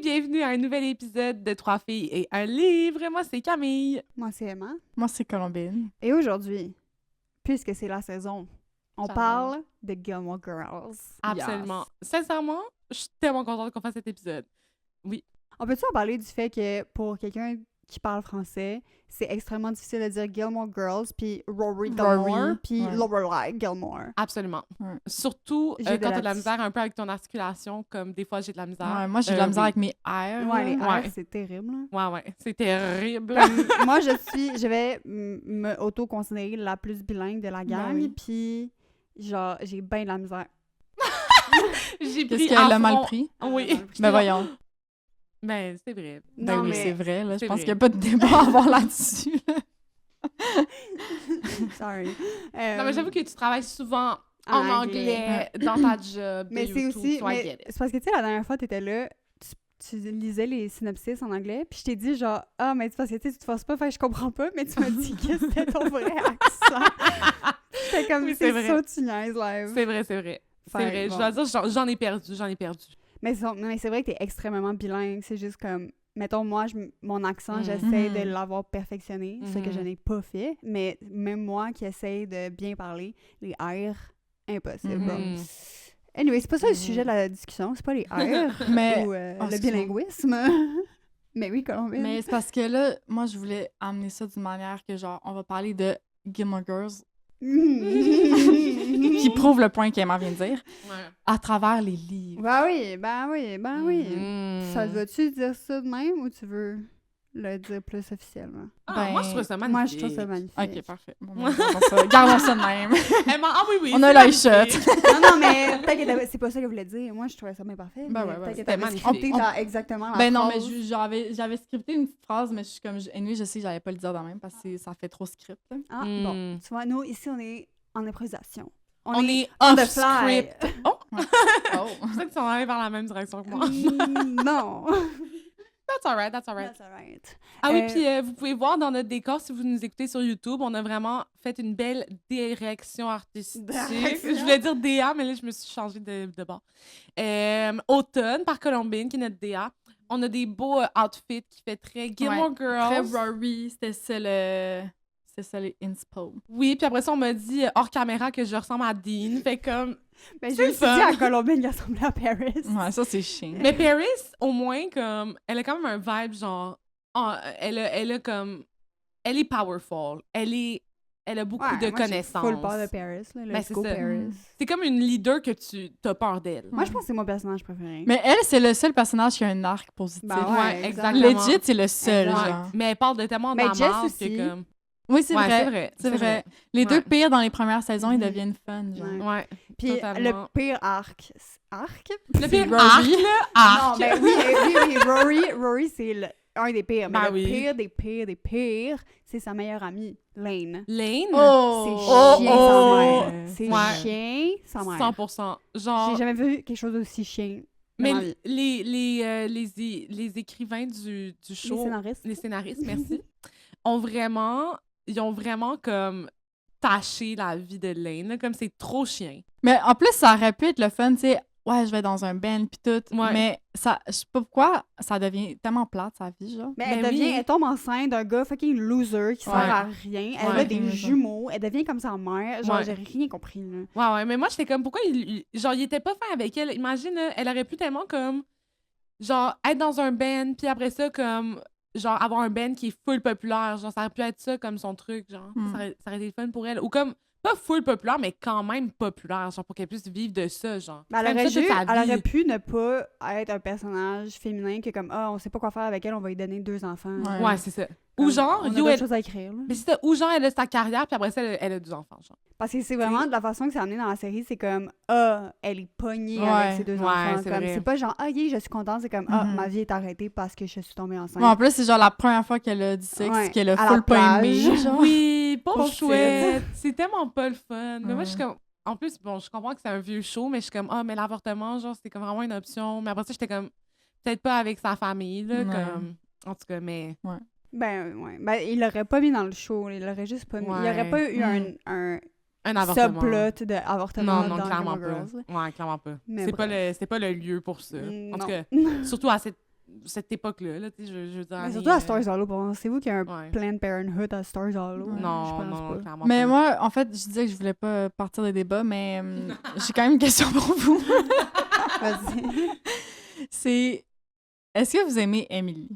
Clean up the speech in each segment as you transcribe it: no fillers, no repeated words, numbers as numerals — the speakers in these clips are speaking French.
bienvenue à un nouvel épisode de Trois filles et un livre. Moi, c'est Camille. Moi, c'est Emma. Moi, c'est Colombine. Et aujourd'hui, puisque c'est la saison, on J'adore. parle de Gilmore Girls. Absolument. Sincèrement, je suis tellement contente qu'on fasse cet épisode. On peut-tu en parler du fait que pour quelqu'un qui parle français, c'est extrêmement difficile de dire Gilmore Girls, puis Rory Gilmore, puis ouais. Lorelai Gilmore. Absolument. Ouais. Surtout J'ai quand de t'as de la la- misère un peu avec ton articulation, comme des fois j'ai de la misère. Ouais, moi, j'ai de la misère oui. avec mes R. Ouais, les là. R, Ouais. c'est terrible. là. Ouais, c'est terrible. Moi, je vais me auto-considérer la plus bilingue de la gang, oui. puis genre, j'ai bien de la misère. J'ai Qu'est-ce pris qu'elle à a mal fond- pris? Oui. Ben voyons. Ben, c'est vrai. Ben Non, oui, mais- c'est vrai. Là. Je c'est pense vrai. qu'il n'y a pas de débat à avoir là-dessus. là. Sorry. Non, mais j'avoue que tu travailles souvent en anglais dans ta job. Mais de c'est YouTube, aussi. so I Mais get it. c'est parce que, tu sais, la dernière fois, t'étais là, tu lisais les synopsis en anglais, puis je t'ai dit, genre, ah, mais c'est parce que, tu sais, tu te forces pas, fait que je comprends pas, mais tu m'as dit que c'était ton vrai accent. C'était comme, Oui, c'est c'est vrai. ça, tu niaises live. C'est vrai, c'est vrai. C'est Fait, vrai. bon. Je dois dire, j'en ai perdu. Mais c'est vrai que t'es extrêmement bilingue. C'est juste comme, mettons, moi, mon accent, Mhm. j'essaie de l'avoir perfectionné, ce que je Mhm. n'ai pas fait. Mais même moi qui essaie de bien parler, les R, impossible. Mhm. Anyway, c'est pas ça le Mhm. sujet de la discussion, c'est pas les R Mais, ou oh, le excuse-moi. bilinguisme. Mais oui, Colombine. mais c'est parce que là, moi, je voulais amener ça d'une manière que, genre, on va parler de Gilmore Girls, qui prouve le point qu'Emma vient de dire, Ouais. à travers les livres. Ben oui, ben oui, ben oui. Mhm. Ça te va-tu dire ça de même ou tu veux le dire plus officiellement? Ah, Ben, moi, je trouve ça magnifique. Moi, je trouve ça magnifique. Ok, parfait. Bon, ben, gardons ça de même. Ah oui, On c'est a l'œil magnifique. shut. Non, mais peut-être que c'est pas ça que je voulais dire. Moi, je trouvais ça bien parfait. Ben mais ouais, ouais, peut-être que c'était t'avais magnifique. scripté dans exactement la Ben non, mais phrase. j'avais scripté une petite phrase, mais je suis comme... Anyway, je sais que j'allais pas le dire dans même parce que ça fait trop script. là. Ah, Hmm. bon. Tu vois, nous, ici, on est en improvisation. On est on the off fly. script. Oh! Oh. Je sais que tu en allais vers la même direction que moi. Non. That's alright. That's all right. Ah oui, puis vous pouvez voir dans notre décor, si vous nous écoutez sur YouTube, on a vraiment fait une belle direction artistique. Direction. Je voulais dire DA, mais là, je me suis changée de bord. Automne, par Colombine, qui est notre DA. On a des beaux outfits qui fait très Gilmore Très Girls. Rory, c'était ça le... C'était ça les inspo. Oui, puis après ça, on m'a dit hors caméra que je ressemble à Dean. Fait comme... Ben, C'est je me suis dit fun. à Colombine qui ressemblait à Paris. Ouais, ça, c'est chiant. Mais Paris, au moins, comme... Elle a quand même un vibe, genre... elle a comme... Elle est powerful. Elle a beaucoup Ouais, de moi, j'ai connaissances. full peur de Paris. Là, Ben, let's c'est go ça. Paris. C'est comme une leader que tu as peur d'elle. Moi, je pense que c'est mon personnage préféré. Mais elle, c'est le seul personnage qui a un arc positif. Ben Ouais, exactement. Legit, c'est le seul, Exact. genre. Mais elle parle de tellement Mais Jess d'amour aussi. que comme... Oui, c'est Ouais, vrai. C'est vrai. Les Ouais. deux pires dans les premières saisons, ils Mhm. deviennent fun, genre. Ouais. Ouais. Puis totalement. le pire arc. Arc? Le pire Rory. arc, là, arc. Non, ben oui, Rory, c'est un des pires. Mais Ben le oui. pire des pires, c'est sa meilleure amie, Lane. Lane, C'est chien, sa mère. C'est Ouais. chien, sa mère. 100%. Genre... J'ai jamais vu quelque chose d'aussi chien. Mais dans ma vie. les écrivains du show... Les scénaristes. Les scénaristes, merci. Ils ont vraiment comme taché la vie de Lane, là, comme c'est trop chien. Mais en plus, ça aurait pu être le fun, tu sais. Ouais, je vais dans un band pis tout. Ouais. Mais ça, je sais pas pourquoi, ça devient tellement plate, sa vie, genre. Mais Ben elle devient, oui. elle tombe enceinte d'un gars fucking loser qui sert Ouais. à rien. Elle Ouais. a des jumeaux. Elle devient comme sa mère. Genre, Ouais. j'ai rien compris, là. Ouais, mais moi, j'étais comme, pourquoi genre, il était pas fin avec elle? Imagine, là, elle aurait pu tellement comme, genre, être dans un band, puis après ça, comme, genre, avoir un band qui est full populaire. Genre, ça aurait pu être ça comme son truc, genre. Mm. Ça aurait été fun pour elle. Ou comme, pas full populaire, mais quand même populaire, genre, pour qu'elle puisse vivre de ça, genre. Mais Comme ça toute sa elle vie. aurait pu ne pas être un personnage féminin qui est comme, ah, on sait pas quoi faire avec elle, on va lui donner 2 enfants. Ouais. Ouais, c'est ça. Comme, Ou genre, on a yo, d'autres elle... choses à écrire, là. Mais c'est ça, ou genre, elle a sa carrière, puis après ça, elle a 2 enfants, genre. Parce que c'est vraiment de la façon que c'est amené dans la série, c'est comme, ah, elle est pognée Ouais. avec ses 2 Ouais, enfants. c'est Comme, vrai. c'est pas genre, ah, yeah, je suis contente, c'est comme, ah, Mhm. ma vie est arrêtée parce que je suis tombée enceinte. Ouais, en plus, c'est genre la première fois qu'elle a du sexe, Ouais, qu'elle a à la full pas aimé, plage. genre. Oui, pauvre Pauvre chouette. C'est tellement pas le fun. Mais moi, Ouais. je suis comme... En plus, bon, je comprends que c'est un vieux show, mais je suis comme, ah, mais l'avortement, genre, c'est comme vraiment une option. Mais après ça, j'étais comme, peut-être pas avec sa famille, là, Ouais. comme... En tout cas, mais... Ben, ouais. Ben, il l'aurait pas mis dans le show. Il l'aurait juste pas mis. Il Ouais. aurait pas eu Mm. un Un avortement. subplot d'avortement Non, dans clairement Gilmore pas. Girls. là. Ouais, clairement pas. Mais C'est pas bref. le lieu pour ça. En Non. tout cas, surtout à cette cette époque-là, là, tu sais, je veux dire... Mais surtout à Stars Hollow, pensez-vous qu'il y a un ouais. Planned Parenthood à Stars Hollow? Non, je pense non, pas. clairement Mais pas. moi, en fait, je disais que je voulais pas partir des débats, mais j'ai quand même une question pour vous. Vas-y. C'est, est-ce que vous aimez Emily?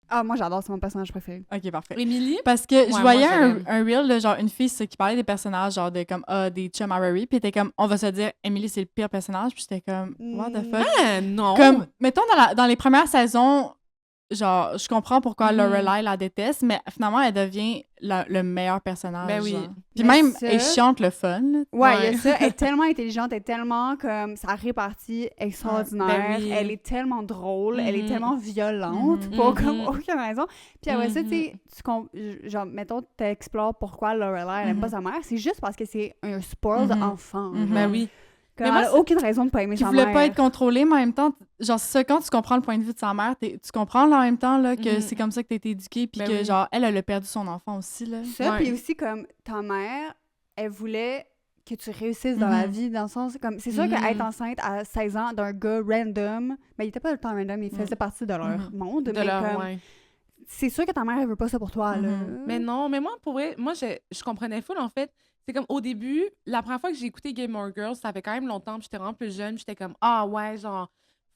Ah, moi, j'adore, c'est mon personnage préféré. Ok, parfait. Émilie? Parce que je moi, voyais je un l'aime. reel de genre une fille qui parlait des personnages, genre de comme des chums à Rory, puis était comme, on va se dire, Emily, c'est le pire personnage, puis j'étais comme, what the fuck? Ah, non! Comme, mettons, dans les premières saisons, genre, je comprends pourquoi Mhm. Lorelai la déteste, mais finalement, elle devient le meilleur personnage. Ben oui. genre. Puis Mais même, ça- elle chiante le fun. là. Ouais, il Ouais. y a ça. Elle est tellement intelligente, elle est tellement comme sa répartie extraordinaire. Ben oui. Elle est tellement drôle, elle est Mhm. tellement violente Mhm. pour Mhm. comme aucune raison. Puis après ça, Mhm. tu sais, genre, mettons, t'explores pourquoi Lorelai, elle aime Mhm. pas sa mère. C'est juste parce que c'est un spoiled Mhm. enfant. Mhm. genre. Ben oui. Comme Mais moi, elle a c'est- aucune raison de pas aimer Qui sa voulait mère. pas être contrôlée, mais en même temps, genre, c'est ça, quand tu comprends le point de vue de sa mère, tu comprends là, en même temps là, que Mhm. c'est comme ça que t'as été éduquée, puis Ben que oui. genre, elle a perdu son enfant aussi. Là. Ça, Ouais. puis aussi comme ta mère, elle voulait que tu réussisses dans la Mhm. vie, dans le sens comme c'est sûr Mhm. qu'être enceinte à 16 ans d'un gars random, mais il était pas tout le temps random, il faisait partie de leur Mhm. monde, De mais leur... comme ouais. c'est sûr que ta mère elle veut pas ça pour toi là. Mhm. Mais non, mais moi, pour vrai, moi, je comprenais full, en fait. C'est comme, au début, la première fois que j'ai écouté Gilmore Girls, ça fait quand même longtemps, puis j'étais vraiment plus jeune, puis j'étais comme, ah ouais, genre,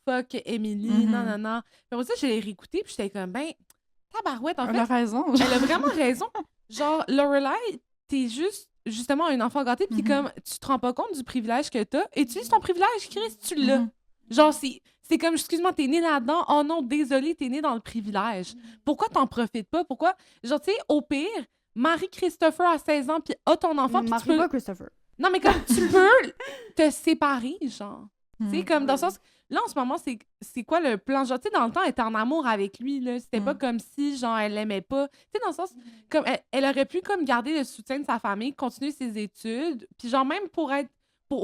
fuck Emily, Mhm. non, non, non. Puis après ça, je l'ai réécouté, puis j'étais comme, ben, tabarouette, en Elle a fait, raison. elle a vraiment raison. Genre, Lorelai, t'es juste, justement, un enfant gâté, puis Mhm. comme, tu te rends pas compte du privilège que t'as. Utilise ton privilège, Chris, tu l'as. Mhm. Genre, c'est comme, excuse-moi, t'es né là-dedans. Oh non, désolé, t'es né dans le privilège. Pourquoi t'en profites pas? Pourquoi? Genre, tu sais, au pire, Marie-Christopher a 16 ans, puis a ton enfant, puis tu Marie peux... pas Christopher. Non, mais comme, tu peux te séparer, genre. Tu sais, Mhm. comme, dans le sens... Là, en ce moment, c'est quoi le plan? Genre, tu sais, dans le temps, elle était en amour avec lui, là. C'était pas comme si, genre, elle l'aimait pas. Tu sais, dans le sens... Comme, elle aurait pu, comme, garder le soutien de sa famille, continuer ses études, puis genre, même pour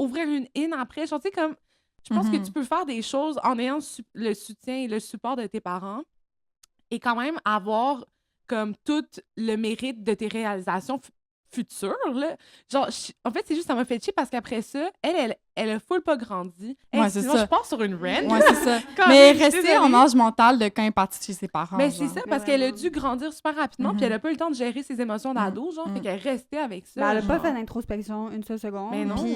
ouvrir une in après, genre, tu sais, comme... Je pense que Mhm. tu peux faire des choses en ayant le soutien et le support de tes parents et quand même avoir comme tout le mérite de tes réalisations futures, là. Genre, en fait, c'est juste, ça m'a fait chier parce qu'après ça, elle a full pas grandi. Ouais, c'est sinon, ça. je pars sur une rant. Ouais, c'est ça. Quand Mais même, je suis rester en désolée. âge mental de quand elle est partie chez ses parents. Ben, c'est genre. ça, Mais parce qu'elle a vraiment. dû grandir super rapidement, Mhm. puis elle a pas eu le temps de gérer ses émotions d'ado, genre, Mhm. fait qu'elle restait avec ça. Ben, elle a pas genre. fait d'introspection une seule seconde. Mais non. Puis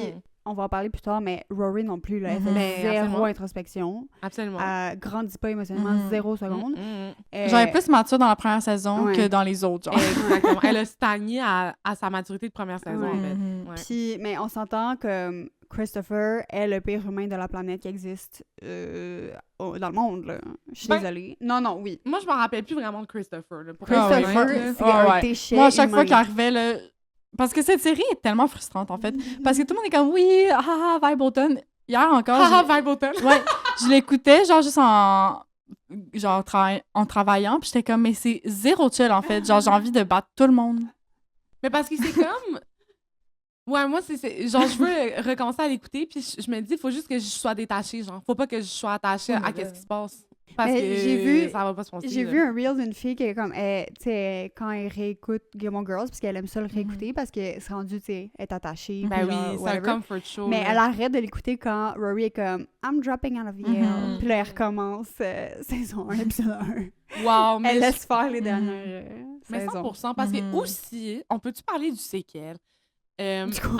on va en parler plus tard, mais Rory non plus là, elle fait Mhm. Mais zéro absolument. introspection. Absolument. Elle grandit pas émotionnellement Mhm. 0 secondes. Genre, elle est plus mature dans la première saison Ouais. que dans les autres. Genre. Exactement. Elle a stagné à sa maturité de première saison, en Ouais. fait. Mhm. Ouais. Puis, mais on s'entend que Christopher est le pire humain de la planète qui existe dans le monde, là. Je suis Ben- désolée. Non, non, oui. Moi, je m'en rappelle plus vraiment de Christopher. Là, pour Ah être ouais, Christopher, honnête, là. c'est Ouais, un ouais. déchet Moi, à chaque humain. fois qu'il arrivait, là... Parce que cette série est tellement frustrante, en fait. Parce que tout le monde est comme, oui, haha, Vibleton. Hier encore, Haha, Vibleton. ouais, je l'écoutais, genre, juste en travaillant, puis j'étais comme, mais c'est zéro chill, en fait. Genre, j'ai envie de battre tout le monde. Mais parce que c'est comme... Ouais, moi, genre, je veux recommencer à l'écouter, puis je me dis, il faut juste que je sois détachée, genre. Faut pas que je sois attachée Oui, mais à là- ce qui se passe. Parce Mais que j'ai vu- ça va pas se passer. J'ai là. vu un reel d'une fille qui est comme, tu sais, quand elle réécoute Gilmore Girls, parce qu'elle aime ça le réécouter, parce que c'est rendu, tu sais, être attachée. Ben puis genre, oui, c'est un whatever. comfort show. Mais là. elle arrête de l'écouter quand Rory est comme I'm dropping out of Yale. Mhm. Puis là, elle recommence saison 1, épisode 1. Wow, mais Elle laisse faire les Mhm. dernières Mais saisons. 100%, parce que Mhm. aussi, on peut-tu parler du séquel? Du coup,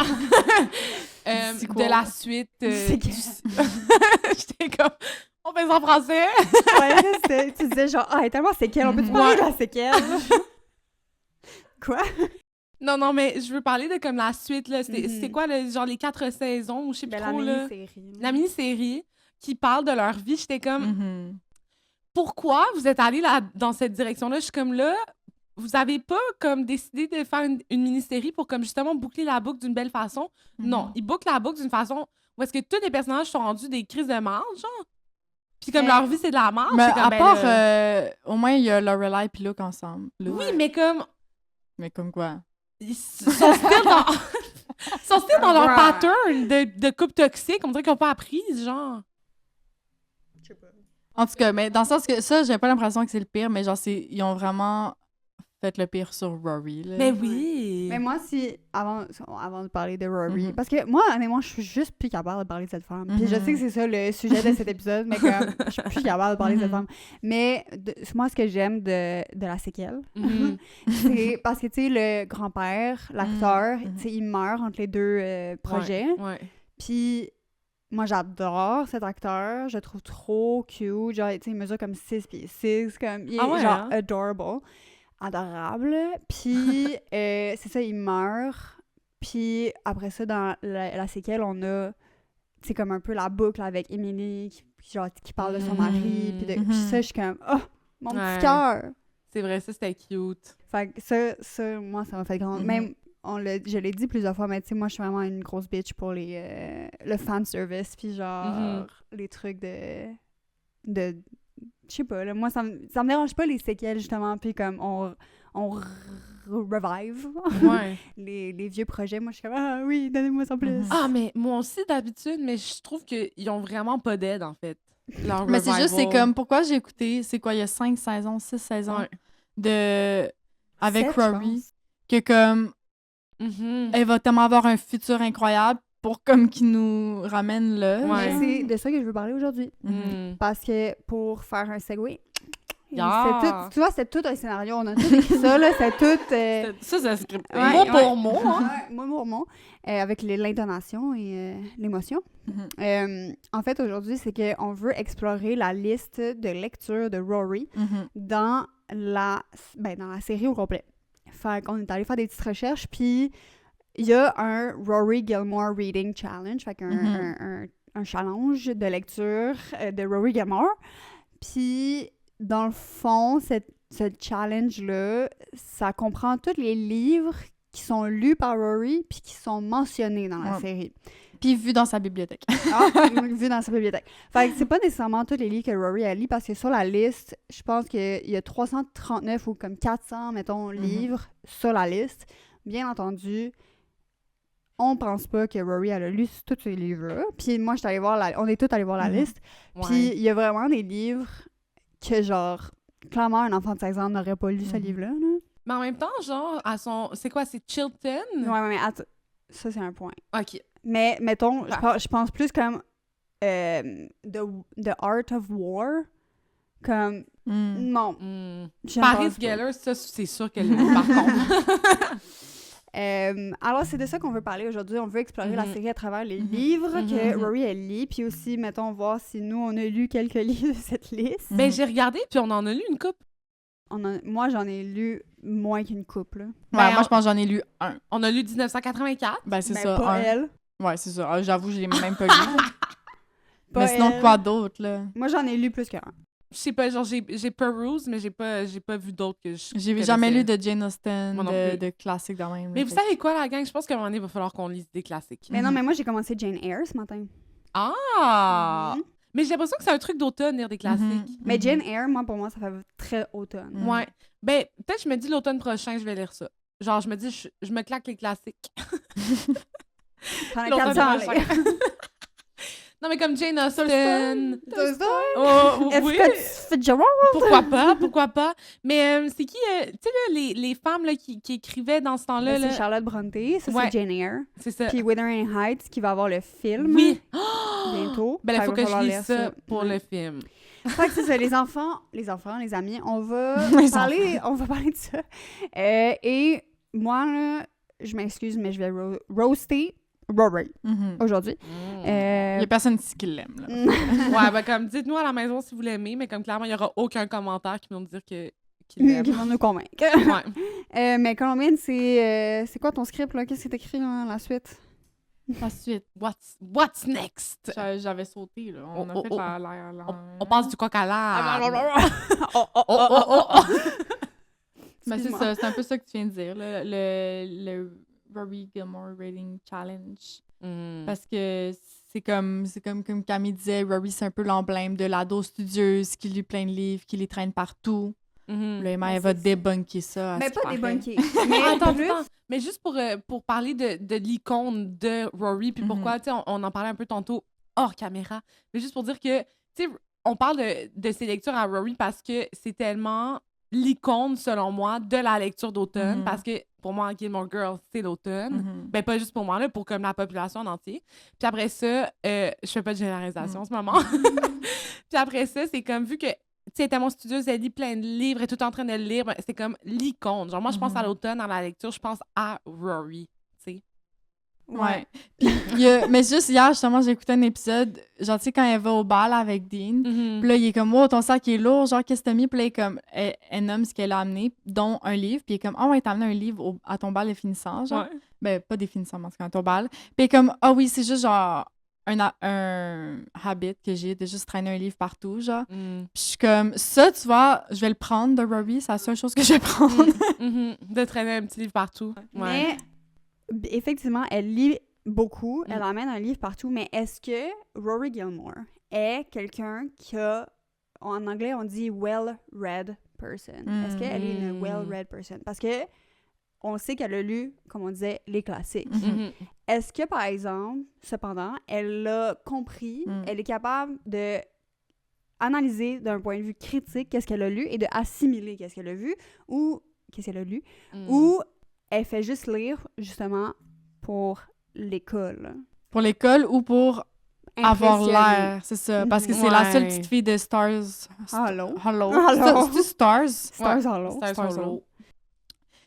C'est quoi? De la suite. Du séquel. J'étais comme, on fait ça en français. ouais, tu disais genre, elle est tellement séquelle, on peut-tu parler de la séquelle? Quoi? Non, mais je veux parler de comme la suite, là. Mhm. C'était quoi, genre les 4 saisons, ou je sais plus Ben, la trop, là. mini-série. La mini-série qui parle de leur vie. J'étais comme, Mhm. pourquoi vous êtes allés là, dans cette direction-là? Je suis comme là, vous avez pas comme décidé de faire une mini-série pour comme justement boucler la boucle d'une belle façon? Non, ils bouclent la boucle d'une façon où est-ce que tous les personnages sont rendus des crises de marde, genre? Puis comme Mais- leur vie, c'est de la marde. Mais c'est comme, à ben, part, là, au moins, il y a Lorelai et Luke ensemble. Luke. oui, mais comme... Mais comme quoi? Ils sont still dans... ils sont still dans leur Ouais. pattern de couple toxique. On dirait qu'ils n'ont pas appris, genre. En tout cas, mais dans le sens que ça, j'ai pas l'impression que c'est le pire, mais genre, ils ont vraiment fait le pire sur Rory. Là. Mais oui! Mais moi, avant de parler de Rory, parce que moi, honnêtement, je suis juste plus capable de parler de cette femme. Puis je sais que c'est ça le sujet de cet épisode, mais comme, je suis plus capable de parler de cette femme. Mais moi, ce que j'aime de la séquelle, c'est parce que, tu sais, le grand-père, l'acteur, tu sais, il meurt entre les deux projets. Ouais. Puis moi, j'adore cet acteur. Je le trouve trop cute. Genre, tu sais, il mesure comme 6 pieds 6. Comme, il est genre hein? adorable. Adorable. Puis, c'est ça, il meurt. Puis, après ça, dans la séquelle, on a, tu sais, comme un peu la boucle avec Emily qui parle de son mari. Puis ça, je suis comme, oh, mon petit cœur. C'est vrai, ça, c'était cute. Fait que ça, moi, ça m'a fait grand. Même, je l'ai dit plusieurs fois, mais tu sais, moi, je suis vraiment une grosse bitch pour le fan service. Puis, genre, les trucs de je sais pas, là, moi, ça me dérange pas les séquelles, justement, puis comme on revive les vieux projets. Moi, je suis comme, ah oui, donnez-moi ça en plus. Ah, mais moi aussi, d'habitude, mais je trouve qu'ils ont vraiment pas d'aide, en fait. Mais c'est juste, c'est comme, pourquoi j'ai écouté, c'est quoi, il y a 5 saisons, 6 saisons avec 7, Rory, que comme, elle va tellement avoir un futur incroyable, pour comme qu'il nous ramène là. Ouais. C'est de ça que je veux parler aujourd'hui. Parce que pour faire un segue, tout, tu vois, c'est tout un scénario. On a tout écrit ça, là. C'est tout... Ça, c'est scripté. Mot pour mot. Mot pour mot. Avec l'intonation et l'émotion. En fait, aujourd'hui, c'est qu'on veut explorer la liste de lecture de Rory dans la série au complet. Fait qu'on est allé faire des petites recherches, puis... Il y a un Rory Gilmore Reading Challenge, fait un challenge de lecture de Rory Gilmore. Puis, dans le fond, ce challenge-là, ça comprend tous les livres qui sont lus par Rory puis qui sont mentionnés dans la série. Puis vus dans sa bibliothèque. Vus dans sa bibliothèque. Fait que c'est pas nécessairement tous les livres que Rory a lu, parce que sur la liste, je pense qu'il y a 339 ou comme 400, mettons, livres sur la liste. Bien entendu, on pense pas que Rory elle a lu tous ces livres-là. Puis moi, on est tous allés voir la liste. Puis il y a vraiment des livres que, genre, clairement, un enfant de 16 ans n'aurait pas lu ce livre-là. Là. Mais en même temps, genre, c'est quoi, c'est Chilton? Ouais, mais attends. Ça, c'est un point. OK. Mais, mettons, je pense plus comme The Art of War. Comme, non. Paris Geller, ça, c'est sûr qu'elle l'a lu, par contre. Alors, c'est de ça qu'on veut parler aujourd'hui. On veut explorer la série à travers les livres que Rory a lit, puis aussi, mettons, voir si nous, on a lu quelques livres de cette liste. Ben, j'ai regardé, puis on en a lu une couple. Moi, j'en ai lu moins qu'une couple. Ouais, moi, je pense que j'en ai lu un. On a lu 1984. Ben, c'est ça. Pas elle. Ouais, c'est ça. Ah, j'avoue, je l'ai même pas lu. Pas mais sinon, elle. quoi d'autre, là? Moi, j'en ai lu plus qu'un. Je sais pas, genre, j'ai peruse, mais j'ai pas vu d'autres que je J'ai jamais lu de Jane Austen, de classiques de même. Mais vous savez quoi, la gang? Je pense qu'à un moment donné, il va falloir qu'on lise des classiques. Mais non, mais moi, j'ai commencé Jane Eyre ce matin. Ah! Mais j'ai l'impression que c'est un truc d'automne, lire des classiques. Mais Jane Eyre, pour moi, ça fait très automne. Ouais. Ben, peut-être je me dis l'automne prochain, je vais lire ça. Genre, je me dis, je me claque les classiques. T'en as 400 à lire. Non, mais comme Jane Austen. Oh, oui. Fitzgerald. Pourquoi pas. Mais c'est qui, tu sais, là, les femmes là, qui écrivaient dans ce temps-là? C'est Charlotte Bronte, ça c'est Jane Eyre. C'est ça. Puis Wuthering Heights, qui va avoir le film. Oui. Bientôt. Ben, il faut que je lise ça pour le film. Fait que c'est ça, les enfants, les amis, on va parler de ça. Et moi, là, je m'excuse, mais je vais roaster Rory aujourd'hui. Il y a personne ici qui l'aime. Ouais, ben comme dites-nous à la maison si vous l'aimez, mais comme clairement, il n'y aura aucun commentaire qui va nous dire qu'il l'aime. Qui vont nous convaincre. Ouais. Mais Colombienne, c'est quoi ton script, là? Qu'est-ce que t'écris dans la suite? La suite. What's next? J'avais sauté, là. On a fait on passe du coq à l'âne. Mais c'est ça, c'est un peu ça que tu viens de dire, là, le Rory Gilmore Reading Challenge. Parce que c'est comme Camille disait, Rory, c'est un peu l'emblème de l'ado studieuse qui lit plein de livres, qui les traîne partout. Là, Emma, elle va débunker ça. Mais pas débunker. Mais attends. Mais juste pour parler de l'icône de Rory, puis pourquoi, tu sais, on en parlait un peu tantôt hors caméra, mais juste pour dire que, tu sais, on parle de ses lectures à Rory parce que c'est tellement l'icône, selon moi, de la lecture d'automne, parce que pour moi, Gilmore Girls, c'est l'automne. Ben, pas juste pour moi, là, pour comme la population en entier. Puis après ça, je fais pas de généralisation en ce moment. Puis après ça, c'est comme, vu que, tu sais, elle était mon studieuse, elle lit plein de livres, elle est tout en train de le lire, ben, c'est comme l'icône. Genre, moi, je pense à l'automne, dans la lecture, je pense à Rory, tu sais. Ouais. Puis, mais juste hier, justement, j'ai écouté un épisode, genre, tu sais, quand elle va au bal avec Dean, puis là, il est comme, oh, ton sac est lourd, genre, qu'est-ce que t'as mis? Puis là, elle nomme ce qu'elle a amené, dont un livre, puis il est comme, oh, ouais, t'as amené un livre à ton bal définissant, genre. Ouais. Ben, pas définissant, mais en tout cas, à ton bal. Puis il est comme, ah oui, c'est juste, genre, un habit que j'ai de juste traîner un livre partout, genre. Puis je suis comme, ça, tu vois, je vais le prendre de Rory, c'est la seule chose que je vais prendre. De traîner un petit livre partout. Mais, effectivement, elle lit beaucoup, elle emmène un livre partout, mais est-ce que Rory Gilmore est quelqu'un qui a, en anglais, on dit well-read person? Est-ce qu'elle est une well-read person? Parce que on sait qu'elle a lu, comme on disait, les classiques. Est-ce que, par exemple, cependant, elle a compris, elle est capable de analyser d'un point de vue critique qu'est-ce qu'elle a lu et de assimiler qu'est-ce qu'elle a vu ou qu'est-ce qu'elle a lu, ou elle fait juste lire, justement, pour l'école. Pour l'école ou pour avoir l'air, c'est ça. Parce que c'est la seule petite fille de Stars. Hello. C'est Stars? Stars Hollow. Stars Hollow.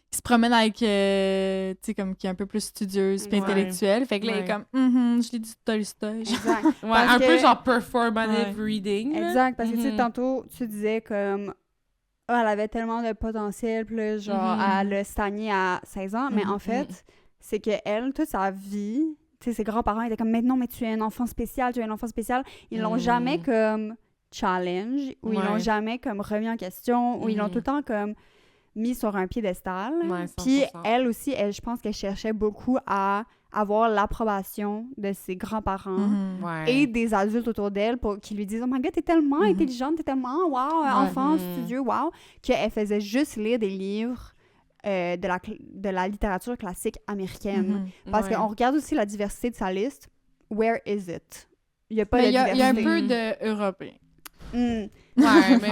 Qui se promène avec, tu sais, comme qui est un peu plus studieuse puis intellectuelle. Fait que là, elle est comme, je lis du Tolstoy. Exact. Un peu genre performative reading. Exact, parce que tu sais, tantôt, tu disais comme, elle avait tellement de potentiel, puis là, genre, elle a stagné à 16 ans, mais en fait, c'est qu'elle, toute sa vie, tu sais, ses grands-parents étaient comme, mais non, mais tu es un enfant spécial, Ils l'ont jamais comme challenge, ou ils l'ont jamais comme remis en question, ou ils l'ont tout le temps comme mis sur un piédestal. Puis elle aussi, je pense qu'elle cherchait beaucoup à avoir l'approbation de ses grands-parents et des adultes autour d'elle pour qu'ils lui disent « Oh my God, t'es tellement intelligente, t'es tellement, wow, enfant, studieux, wow! » Qu'elle faisait juste lire des livres de la littérature classique américaine. Parce qu'on regarde aussi la diversité de sa liste. Where is it? Il y a pas de diversité. Il y a un peu d'européen. Ouais, mais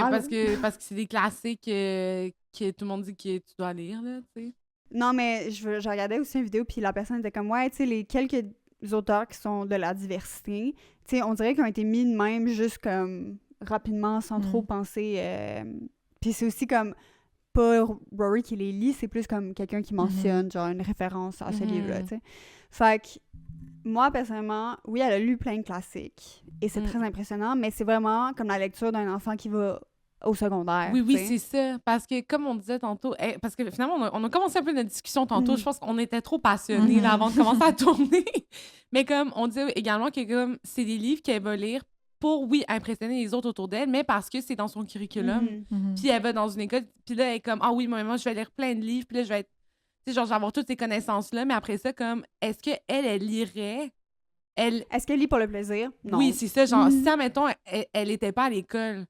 parce que c'est des classiques que tout le monde dit que tu dois lire, là, tu sais. Non, mais je regardais aussi une vidéo, puis la personne était comme, ouais, tu sais, les quelques auteurs qui sont de la diversité, tu sais, on dirait qu'ils ont été mis de même juste comme rapidement, sans trop penser. Puis c'est aussi comme, pas Rory qui les lit, c'est plus comme quelqu'un qui mentionne, genre, une référence à ce livre-là, tu sais. Fait que, moi, personnellement, oui, elle a lu plein de classiques, et c'est très impressionnant, mais c'est vraiment comme la lecture d'un enfant qui va au secondaire. Oui, c'est ça. Parce que, comme on disait tantôt, parce que finalement, on a commencé un peu notre discussion tantôt. Je pense qu'on était trop passionnés là, avant de commencer à tourner. Mais comme on disait également que comme c'est des livres qu'elle va lire pour, oui, impressionner les autres autour d'elle, mais parce que c'est dans son curriculum. Puis elle va dans une école, puis là, elle est comme, ah oui, moi, je vais lire plein de livres, puis là, je vais être, tu sais, genre, je vais avoir toutes ces connaissances-là, mais après ça, comme, est-ce qu'elle lirait... Est-ce qu'elle lit pour le plaisir? Non. Oui, c'est ça. Genre, si, admettons, elle était pas à l'école,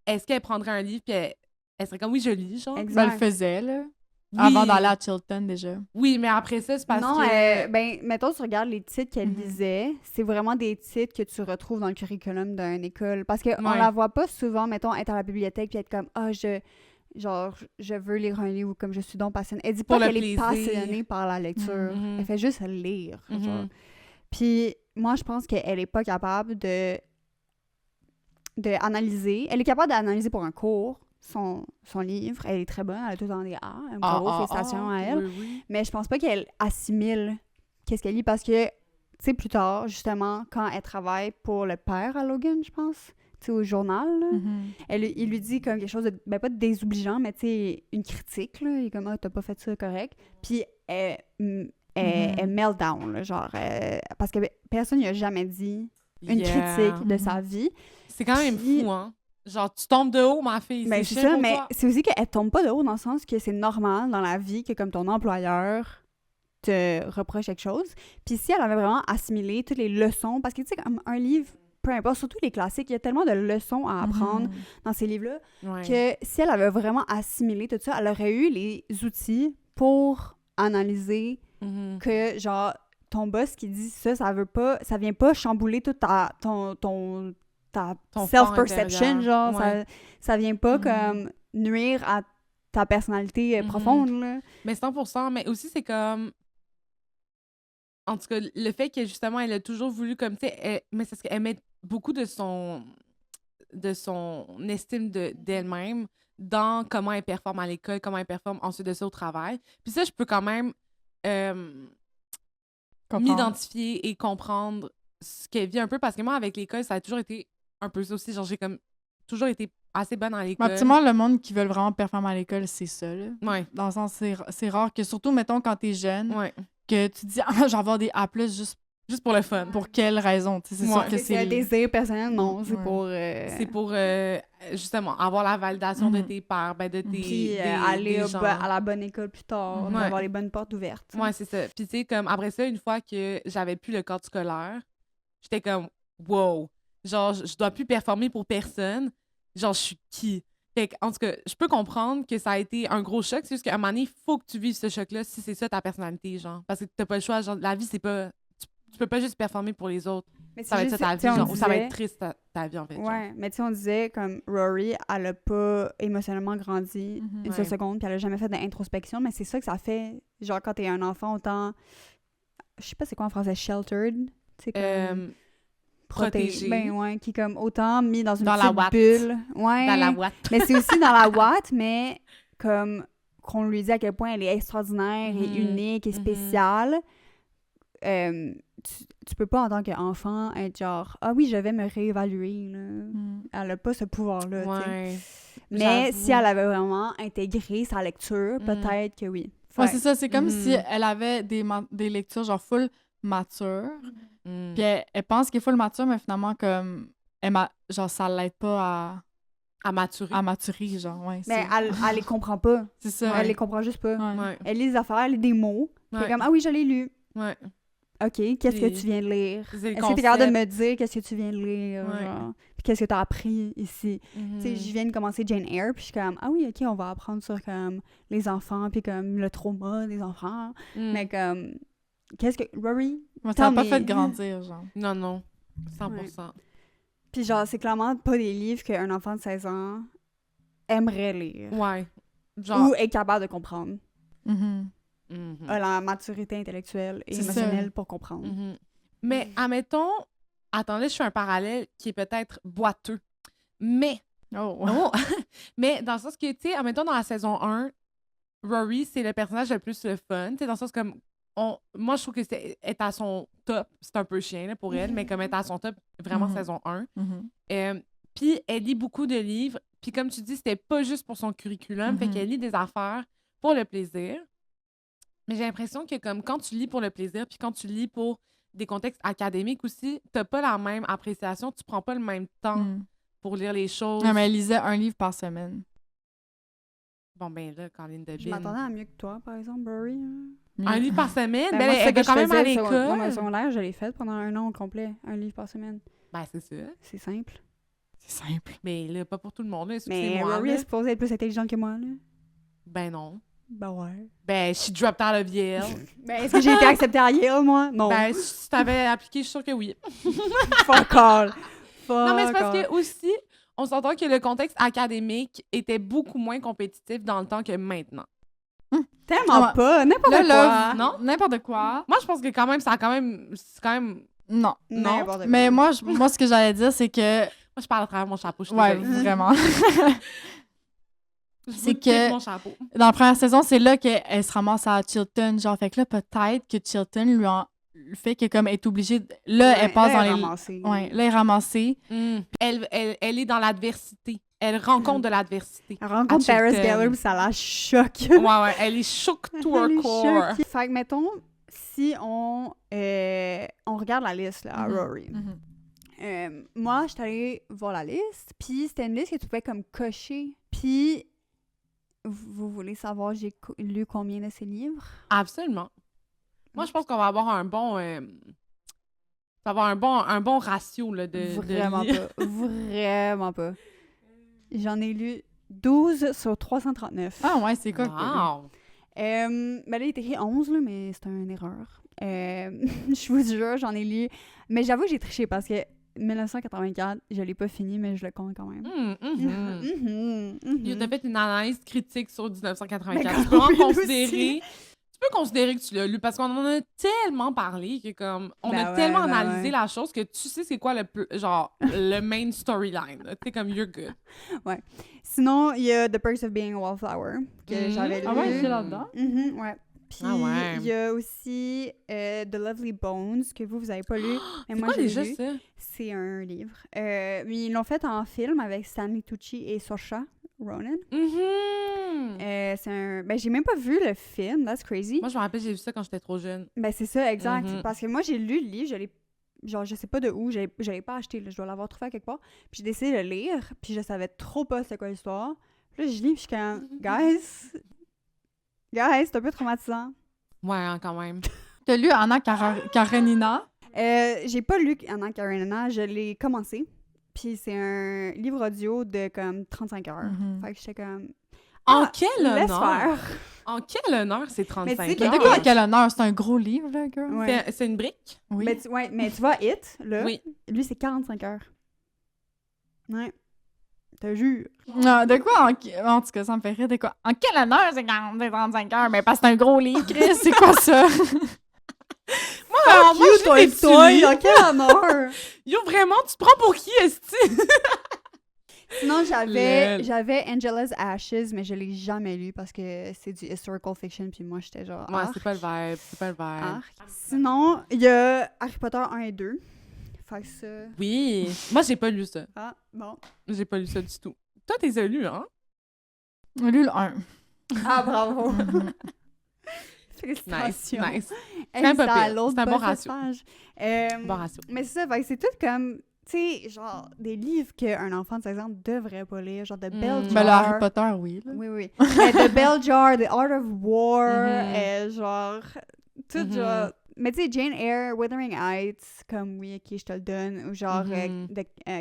est-ce qu'elle prendrait un livre puis elle serait comme, oui, je lis, genre? Ben, elle le faisait, là. Oui. Avant d'aller à Chilton, déjà. Oui, mais après ça, c'est parce non, que... ben, mettons, tu regardes les titres qu'elle lisait, c'est vraiment des titres que tu retrouves dans le curriculum d'une école. Parce qu'on la voit pas souvent, mettons, être à la bibliothèque puis être comme, je veux lire un livre ou comme je suis donc passionnée. Elle dit pas qu'elle est passionnée par la lecture. Elle fait juste lire, genre. Puis moi, je pense qu'elle est pas capable de analyser. Elle est capable d'analyser pour un cours son livre. Elle est très bonne. Elle a tout dans des A. Félicitations à elle. Oui. Mais je pense pas qu'elle assimile qu'est-ce qu'elle lit parce que, tu sais, plus tard, justement, quand elle travaille pour le père à Logan, je pense, tu sais, au journal, là, il lui dit comme quelque chose de, ben pas de désobligeant, mais tu sais, une critique, là. Il est comme, ah, t'as pas fait ça correct. Puis elle meltdown, là, genre, parce que personne n'y a jamais dit une critique de sa vie. C'est quand même fou, hein? Genre, tu tombes de haut, ma fille. Ben, c'est ça, mais c'est aussi qu'elle tombe pas de haut dans le sens que c'est normal dans la vie que comme ton employeur te reproche quelque chose. Puis si elle avait vraiment assimilé toutes les leçons, parce que tu sais, comme un livre, peu importe, surtout les classiques, il y a tellement de leçons à apprendre dans ces livres-là que si elle avait vraiment assimilé tout ça, elle aurait eu les outils pour analyser que, genre, ton boss qui dit ça vient pas chambouler toute ta self-perception, genre, ça vient pas comme nuire à ta personnalité profonde, là. Mais 100%, mais aussi, c'est comme... En tout cas, le fait que, justement, elle a toujours voulu, comme, tu sais, mais c'est parce qu'elle met beaucoup de son estime d'elle-même dans comment elle performe à l'école, comment elle performe ensuite de ça au travail. Puis ça, je peux quand même m'identifier et comprendre ce qu'elle vit un peu, parce que moi, avec l'école, ça a toujours été un peu ça aussi. Genre, j'ai comme toujours été assez bonne à l'école. Optimement, le monde qui veut vraiment performer à l'école, c'est ça, là. Ouais. Dans le sens, c'est rare que, surtout, mettons, quand t'es jeune, que tu te dis « Ah, j'en vais avoir des A+, juste pour le fun. » Pour quelle raison? C'est sûr que c'est un désir personnel, non. C'est pour... C'est pour, justement, avoir la validation de tes pairs, ben de tes... Puis aller à la bonne école plus tard, avoir les bonnes portes ouvertes. Ouais, c'est ça. Puis tu sais, comme, après ça, une fois que j'avais plus le cadre scolaire, j'étais comme « Wow! » Genre, je dois plus performer pour personne. Genre, je suis qui? Fait que, en tout cas, je peux comprendre que ça a été un gros choc. C'est juste qu'à un moment donné, il faut que tu vives ce choc-là si c'est ça ta personnalité, genre. Parce que t'as pas le choix. Genre, la vie, c'est pas... Tu peux pas juste performer pour les autres. Mais ça va être ça ta vie, genre. Ou ça va être triste ta vie, en fait. Ouais, genre. mais tu sais, on disait, comme, Rory, elle a pas émotionnellement grandi une seule seconde, puis elle a jamais fait d'introspection, mais c'est ça que ça fait. Genre, quand t'es un enfant, autant... Je sais pas c'est quoi en français, sheltered? C'est comme... protégé. Ben ouais, qui est comme autant mis dans une petite bulle. Ouais. Dans la boîte. Mais c'est aussi dans la boîte, mais comme qu'on lui dit à quel point elle est extraordinaire et unique et spéciale, tu peux pas en tant qu'enfant être genre « Ah oui, je vais me réévaluer. » Elle a pas ce pouvoir-là. Ouais. Mais si elle avait vraiment intégré sa lecture, peut-être que oui. Ouais, c'est ça. C'est comme si elle avait des lectures genre full matures. Puis elle pense qu'elle est full mature, mais finalement, comme, genre, ça l'aide pas à maturer. À maturer, genre, ouais. Mais elle les comprend pas. C'est ça. Elle les comprend juste pas. Ouais. Elle lit des affaires, elle lit des mots. Puis comme, ah oui, je l'ai lu. Ouais. OK, qu'est-ce que tu viens de lire? Est-ce que tu es capable de me dire qu'est-ce que tu viens de lire? Ouais. Genre? Puis qu'est-ce que tu as appris ici? Tu sais, je viens de commencer Jane Eyre, puis je suis comme, ah oui, OK, on va apprendre sur comme les enfants, puis comme le trauma des enfants. Mais comme, qu'est-ce que... Rory? Ça m'a pas fait grandir, genre. Non. 100%. Ouais. Puis genre, c'est clairement pas des livres qu'un enfant de 16 ans aimerait lire. Ouais. Genre... Ou est capable de comprendre. A la maturité intellectuelle et émotionnelle pour comprendre. Mais, admettons... Attendez, je fais un parallèle qui est peut-être boiteux. Mais... mais dans le sens que, tu sais, admettons, dans la saison 1, Rory, c'est le personnage le plus le fun. Tu sais, dans le sens comme... Moi, je trouve que est à son top. C'est un peu chien là, pour elle, mais comme elle est à son top, vraiment saison 1. Puis, elle lit beaucoup de livres. Puis, comme tu dis, c'était pas juste pour son curriculum. Fait qu'elle lit des affaires pour le plaisir. Mais j'ai l'impression que comme quand tu lis pour le plaisir, puis quand tu lis pour des contextes académiques aussi, t'as pas la même appréciation. Tu prends pas le même temps pour lire les choses. Non, mais elle lisait un livre par semaine. Bon, ben là, Colleen Debine... Je m'attendais à mieux que toi, par exemple, Rory. Un livre par semaine? Ben, elle va quand même à l'école. Dans mon secondaire, je l'ai fait pendant 1 an au complet. Un livre par semaine. Ben, c'est ça. C'est simple. C'est simple. Mais là, pas pour tout le monde. Là. Mais Rory est supposée être plus intelligente que moi, là. Ben non. Ben ouais. Ben, she dropped out of Yale. Ben, est-ce que j'ai été acceptée à Yale, moi? Non. Ben, si t'avais appliqué, je suis sûre que oui. Fuck all. Non, mais c'est parce que aussi, on s'entend que le contexte académique était beaucoup moins compétitif dans le temps que maintenant. Tellement pas. N'importe quoi. Non? N'importe quoi. Moi, je pense que quand même, c'est quand même... Non. N'importe quoi. Mais moi, ce que j'allais dire, c'est que... Moi, je parle à travers mon chapeau. Ouais, vraiment. C'est que mon chapeau. Dans la première saison, c'est là qu'elle se ramasse à Chilton. Genre, fait que là, peut-être que Chilton le fait que comme elle est obligée... Là, elle passe dans les... Ramassée. Ouais, là, elle est ramassée. Elle est dans l'adversité. Elle rencontre de l'adversité. Elle rencontre Paris Geller, ça la choque. Ouais, elle est choque to her core. Fait que, mettons, si on regarde la liste, là, à Rory. Moi, je suis allée voir la liste, puis c'était une liste que tu pouvais comme cocher. Puis, vous voulez savoir, j'ai lu combien de ces livres? Absolument. Moi, je pense qu'on va avoir un bon... ça va avoir un bon ratio là, de Vraiment pas. Vraiment pas. J'en ai lu 12 sur 339. Ah ouais, c'est quoi? Wow! Ben là, il est écrit 11, là, mais c'est une erreur. Je vous jure, j'en ai lu... Mais j'avoue que j'ai triché parce que 1984, je l'ai pas fini, mais je le compte quand même. T'as fait une analyse critique sur 1984. Mais Tu peux oui, considérer... Tu peux considérer que tu l'as lu parce qu'on en a tellement parlé que comme on a tellement analysé la chose que tu sais c'est quoi le main storyline. Tu comme you're good. Ouais. Sinon, il y a The Perks of Being a Wallflower que j'avais lu. Ah ouais, c'est là-dedans? Ouais. Puis ouais. il y a aussi The Lovely Bones que vous avez pas lu. Mais moi, quoi je l'ai déjà lu. ça? C'est un livre. Ils l'ont fait en film avec Stanley Tucci et Saoirse Ronan. J'ai même pas vu le film, that's crazy. Moi, je me rappelle, j'ai vu ça quand j'étais trop jeune. Ben, c'est ça, exact. Parce que moi, j'ai lu le livre, je sais pas de où, je l'ai pas acheté, là, je dois l'avoir trouvé à quelque part. Puis j'ai décidé de le lire, puis je savais trop pas c'était quoi l'histoire. Puis là, je lis, puis je suis comme, guys, c'est un peu traumatisant. Ouais, quand même. T'as lu Anna Karenina? J'ai pas lu Anna Karenina, je l'ai commencé. Puis c'est un livre audio de comme 35 heures. Fait que j'étais comme... En quel laisse honneur! faire. En quel honneur, c'est 35 Mais tu sais heures? De quoi, quel honneur? C'est un gros livre, là, girl? Ouais. C'est une brique? Oui. Mais tu vois, It, là, Oui. lui, c'est 45 heures. Ouais. Te jure. Non, de quoi? En tout cas, ça me fait rire. De quoi? En quel honneur, c'est 35 heures? Mais parce que c'est un gros livre, Chris. C'est quoi ça? Moi, je lis des petits livres. quel honneur! Yo, vraiment, tu te prends pour qui, esti? Sinon, j'avais Angela's Ashes, mais je l'ai jamais lu parce que c'est du historical fiction, puis moi, j'étais genre... Ouais, c'est pas le vibe, Arc. Sinon, il y a Harry Potter 1 et 2. Fait que ça... Oui. Moi, j'ai pas lu ça. Ah, bon. J'ai pas lu ça du tout. Toi, t'es lu, hein? J'ai lu le 1. Ah, bravo! Nice, Félicitations. nice. Hey, C'est un peu ça a pire. l'autre C'est un bon boss de ratio. page. Bon ratio. Mais c'est ça, fait que c'est tout comme, tu sais, genre, des livres qu'un enfant de 16 ans devrait pas lire, genre The Bell Jar. Ben, le Harry Potter, oui. Là. Oui. The Bell Jar, The Art of War, genre, tout genre... Mais tu sais, Jane Eyre, Wuthering Heights, comme oui, ok, je te le donne, ou genre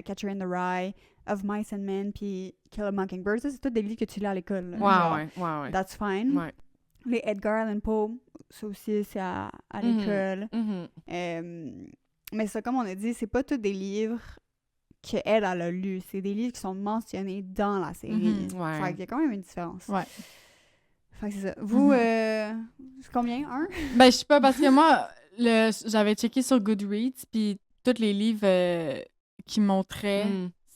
Catcher in the Rye, Of Mice and Men, puis Kill a Mockingbird, ça, c'est tous des livres que tu lis à l'école. Ouais. That's fine. Ouais. Les Edgar Allan Poe, ça aussi, c'est à l'école. Mais ça, comme on a dit, c'est pas tous des livres qu'elle a lus. C'est des livres qui sont mentionnés dans la série. Ouais. Fait qu'il y a quand même une différence. Ouais. Fait que c'est ça. Vous, c'est combien? Un? Ben, je sais pas, parce que moi, j'avais checké sur Goodreads, puis tous les livres qui montraient,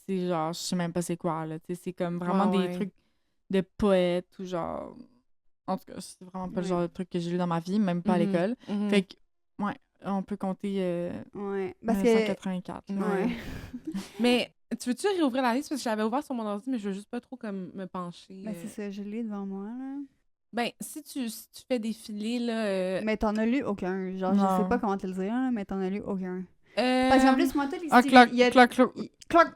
c'est genre, je sais même pas c'est quoi, là. C'est comme vraiment des trucs de poètes ou genre... En tout cas, c'est vraiment pas le genre de truc que j'ai lu dans ma vie, même pas à l'école. Fait que, ouais, on peut compter parce 1984. Ouais. Mais tu veux-tu réouvrir la liste? Parce que j'avais ouvert sur mon ordi, mais je veux juste pas trop comme me pencher. Ben, c'est ça, je l'ai devant moi, là. Ben, si tu fais défiler, là... Mais t'en as lu aucun. Genre, Non. je sais pas comment te le dire, là, mais t'en as lu aucun. Parce Parce qu'en plus, moi, tous les Clock,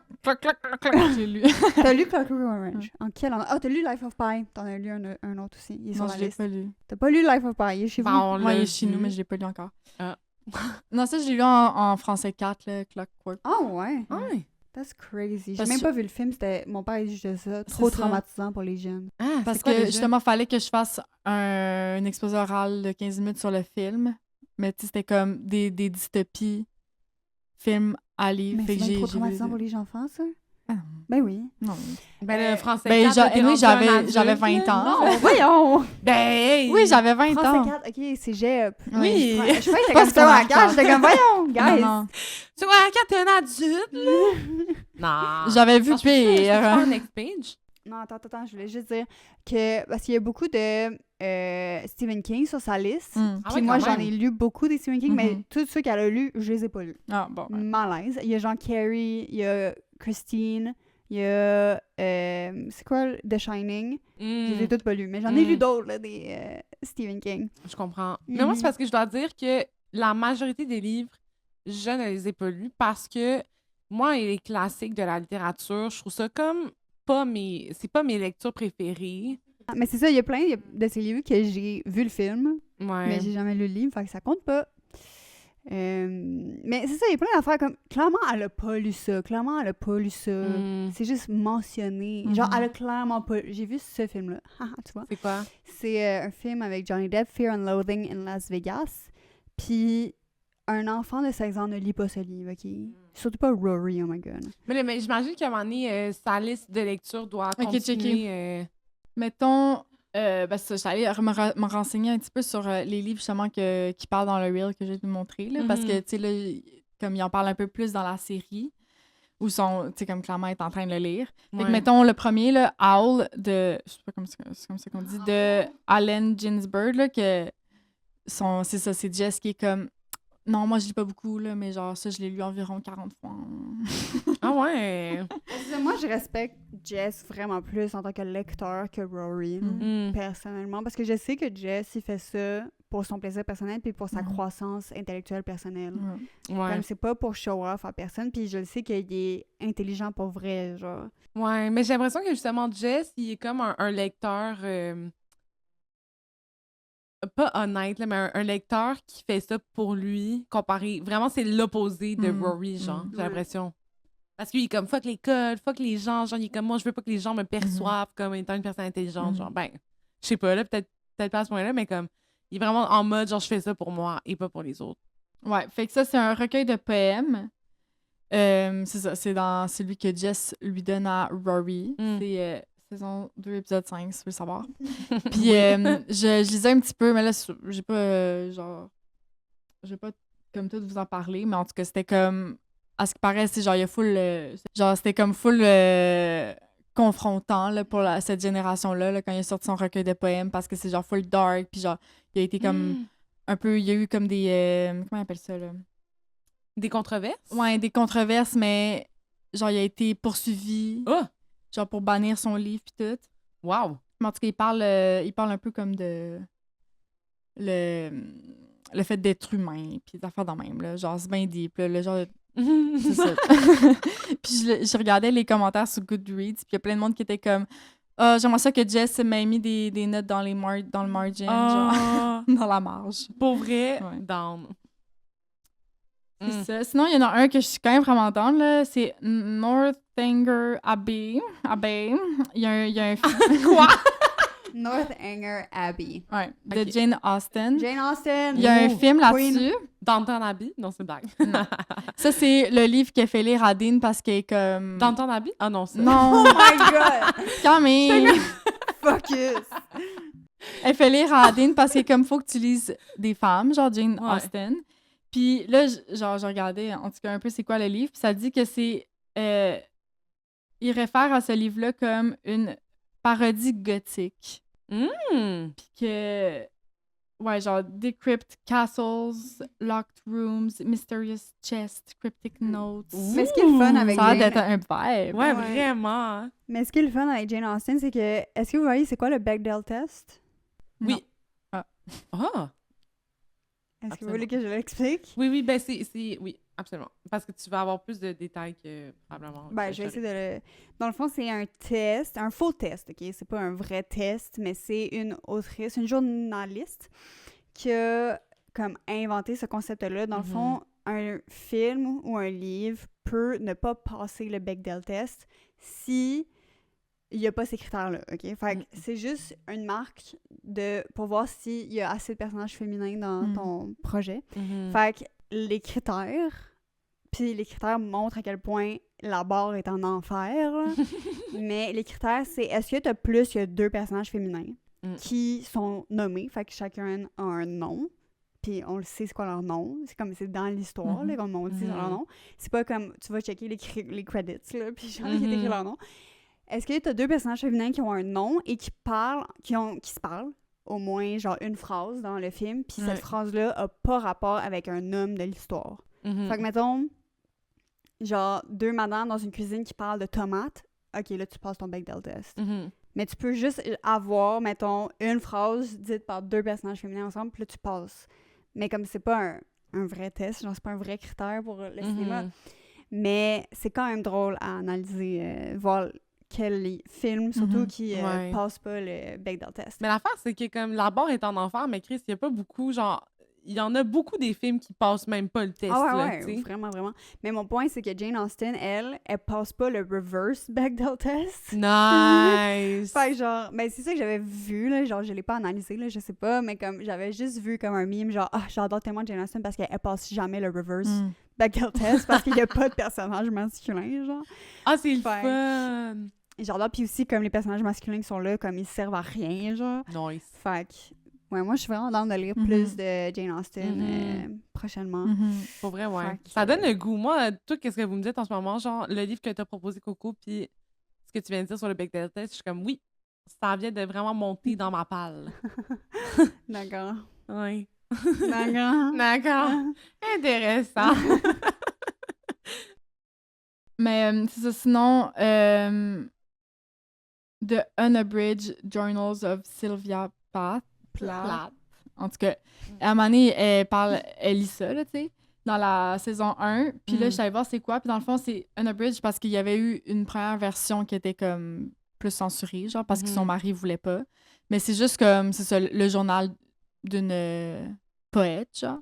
j'ai lu. T'as lu Clockwork Orange? En quel an? Ah, t'as lu Life of Pi. T'en as lu un autre aussi. Il est sur Non, la je l'ai liste. pas lu. T'as pas lu Life of Pi? Il est chez vous? Moi, il est chez nous, mais je l'ai pas lu encore. Non, ça, je l'ai lu en français 4, là, Clockwork. Ah ouais? Ouais. That's crazy. J'ai Parce même que- pas vu le film. Mon père, il disait ça. Trop ça. traumatisant pour les jeunes. Ah, Parce c'est quoi que, déjà? justement, il fallait que je fasse un exposé oral de 15 minutes sur le film. Mais, tu sais, c'était comme des dystopies, films à livre. Mais Fait c'est que bien j'ai trop vu traumatisant pour les enfants, ça? Ah, non. Ben oui. Non. Ben, le français Ben, 4, t'es rendu un adulte, j'avais 20 là. ans. Non, voyons! Ben, hey! Oui, j'avais 20 Français ans. 4, ok, c'est GEP. Oui. Je croyais que Pas j'étais comme ça à secondaire 4. J'étais comme, voyons, guys! Non, non. Tu vois, quand t'es un adulte, là? Non. J'avais vu Ah, je peux faire pire. un next page? Non, attends, je voulais juste dire que... Parce qu'il y a beaucoup de Stephen King sur sa liste. Mm. Ah Puis ouais, moi, quand j'en même. ai lu beaucoup des Stephen King, mais Mhm. tous ceux qu'elle a lus, je les ai pas lus. Ah, bon. Malaise. Il y a Jean Carey, il y a Christine, il y a... c'est quoi, The Shining? Je les ai toutes pas lus, mais j'en ai lu d'autres, là, des Stephen King. Je comprends. Mais moi, c'est parce que je dois dire que la majorité des livres, je ne les ai pas lus parce que moi, les classiques de la littérature, je trouve ça comme c'est pas mes lectures préférées. Mais c'est ça, il y a plein de ces livres que j'ai vu le film, Ouais. mais j'ai jamais lu le livre, fait que ça compte pas. Mais c'est ça, il y a plein d'affaires comme... Clairement, elle a pas lu ça. C'est juste mentionné. Genre, elle a clairement pas... J'ai vu ce film-là. Tu vois? C'est quoi? C'est un film avec Johnny Depp, Fear and Loathing in Las Vegas. Puis, un enfant de 16 ans ne lit pas ce livre, OK? Surtout pas Rory, oh my God. Mais j'imagine qu'à un moment donné, sa liste de lecture doit continuer. Mettons, ça, j'allais me renseigner un petit peu sur les livres justement qui parlent dans le reel que je vais te montrer, là, parce que, tu sais, là, comme ils en parlent un peu plus dans la série, où sont, tu sais, comme clairement est en train de le lire. Fait que, mettons, le premier, là, Howl, je sais pas c'est comme ça qu'on dit, de Allen Ginsberg, là, que c'est ça, c'est Jess qui est comme... Non, moi, je lis pas beaucoup, là, mais genre, ça, je l'ai lu environ 40 fois. Ah ouais! Moi, je respecte Jess vraiment plus en tant que lecteur que Rory, personnellement, parce que je sais que Jess, il fait ça pour son plaisir personnel puis pour sa croissance intellectuelle personnelle. Ouais. Comme c'est pas pour show off à personne, puis je le sais qu'il est intelligent pour vrai, genre. Ouais, mais j'ai l'impression que justement, Jess, il est comme un lecteur... pas honnête, là, mais un lecteur qui fait ça pour lui, comparé... Vraiment, c'est l'opposé de Rory, genre, j'ai l'impression. Parce qu'il est comme, fuck l'école, fuck les gens, genre, il est comme, moi, je veux pas que les gens me perçoivent comme étant une personne intelligente, genre, ben, je sais pas, là, peut-être pas à ce point-là, mais comme, il est vraiment en mode, genre, je fais ça pour moi et pas pour les autres. Ouais, fait que ça, c'est un recueil de poèmes. C'est ça, c'est celui que Jess lui donne à Rory. C'est... saison 2, épisode 5, si tu veux le savoir. Puis je lisais un petit peu, mais là, j'ai pas, je vais pas comme tout vous en parler, mais en tout cas, c'était comme, à ce qui paraît, c'est genre, il y a full, c'était comme full confrontant, là, pour cette génération-là, là, quand il a sorti son recueil de poèmes, parce que c'est genre full dark, puis genre, il a été comme, un peu, il y a eu comme des, comment on appelle ça, là? Des controverses? Ouais, des controverses, mais genre, il a été poursuivi. Oh! Genre pour bannir son livre pis tout. Wow! Mais en tout cas, il parle un peu comme de... Le fait d'être humain, puis des affaires de même, là. Genre, c'est bien deep, là. Le genre... C'est ça. Puis je regardais les commentaires sur Goodreads, puis il y a plein de monde qui était comme... Ah, j'aimerais ça que Jess m'ait mis des notes dans le margin, genre, dans la marge. Pour vrai, down. C'est ça. Sinon, il y en a un que je suis quand même vraiment down, là. C'est Northanger Abbey. Il y a un film... Quoi? Northanger Abbey. Ouais, de Jane Austen. Jane Austen! Il y a un film là-dessus. Downton Abbey? Non, c'est une blague. Non. Ça, c'est le livre qu'elle fait lire à Dean parce qu'elle est comme... Downton Abbey? Ah non, ça. Non! Oh my God! Quand même! Focus! Elle fait lire à Dean parce qu'elle est comme, faut que tu lises des femmes, genre Jane Austen. Puis là, je regardais, en tout cas, un peu c'est quoi le livre, puis ça dit que c'est... il réfère à ce livre-là comme une parodie gothique. Puis que... Ouais, genre Decrypt Castles, Locked Rooms, Mysterious Chests, Cryptic Notes. Mais ce qui est le fun avec Ça a Jane... d'être un vibe. Ouais, vraiment. Mais ce qui est le fun avec Jane Austen, c'est que... Est-ce que vous voyez c'est quoi le Bechdel test? Oui. Non. Ah. Est-ce que vous voulez que je l'explique? Oui, ben oui, absolument. Parce que tu vas avoir plus de détails que probablement. Ben, je vais essayer de le... Dans le fond, c'est un test, un faux test, OK? C'est pas un vrai test, mais c'est une autrice, une journaliste qui a comme inventé ce concept-là. Dans le fond, un film ou un livre peut ne pas passer le Bechdel test si il n'y a pas ces critères-là, OK? Fait que c'est juste une marque pour voir s'il y a assez de personnages féminins dans ton projet. Fait que les critères, puis les critères montrent à quel point la barre est en enfer, là. Mais les critères, c'est est-ce que tu as plus que 2 personnages féminins qui sont nommés, fait que chacun a un nom, puis on le sait c'est quoi leur nom, c'est comme c'est dans l'histoire, là, comme on dit leur nom. C'est pas comme tu vas checker les credits, là, puis genre, il est écrit leur nom. Est-ce que tu as 2 personnages féminins qui ont un nom et qui se parlent au moins genre une phrase dans le film, puis cette phrase-là a pas rapport avec un homme de l'histoire. Fait que mettons, genre 2 madames dans une cuisine qui parlent de tomates, ok, là tu passes ton Bechdel test. Mais tu peux juste avoir, mettons, une phrase dite par 2 personnages féminins ensemble, puis là tu passes. Mais comme c'est pas un vrai test, genre c'est pas un vrai critère pour le cinéma, mais c'est quand même drôle à analyser, voir quels films, surtout, qui passent pas le Bechdel test. Mais l'affaire, c'est que comme la barre est en enfer, mais Chris, il y a pas beaucoup, genre... il y en a beaucoup des films qui passent même pas le test, là, tu sais. Vraiment, vraiment. Mais mon point, c'est que Jane Austen, elle passe pas le reverse Bechdel test. Nice! Fait que genre, ben c'est ça que j'avais vu, là, genre je l'ai pas analysé, là, je sais pas, mais comme j'avais juste vu comme un meme, genre, j'adore tellement Jane Austen parce qu'elle passe jamais le reverse Bechdel test parce qu'il y a pas de personnage masculin, genre. Ah, c'est le fun! J'adore, puis aussi, comme les personnages masculins qui sont là, comme ils servent à rien, genre. Nice. Fait que, ouais, moi, je suis vraiment dans de lire plus de Jane Austen prochainement. Pour vrai, ouais. Ça donne le goût. Moi, tout qu'est-ce que vous me dites en ce moment, genre, le livre que t'as proposé, Coco, puis ce que tu viens de dire sur le Bechdel test, je suis comme, oui, ça vient de vraiment monter dans ma palle. D'accord. Oui. D'accord. Intéressant. Mais c'est ça, sinon... The Unabridged Journals of Sylvia Plath. En tout cas, à un moment donné, elle lit ça, là, tu sais, dans la saison 1. Puis là, je savais voir c'est quoi. Puis dans le fond, c'est Unabridged parce qu'il y avait eu une première version qui était comme plus censurée, genre, parce que son mari voulait pas. Mais c'est juste comme, c'est ça, le journal d'une poète, genre.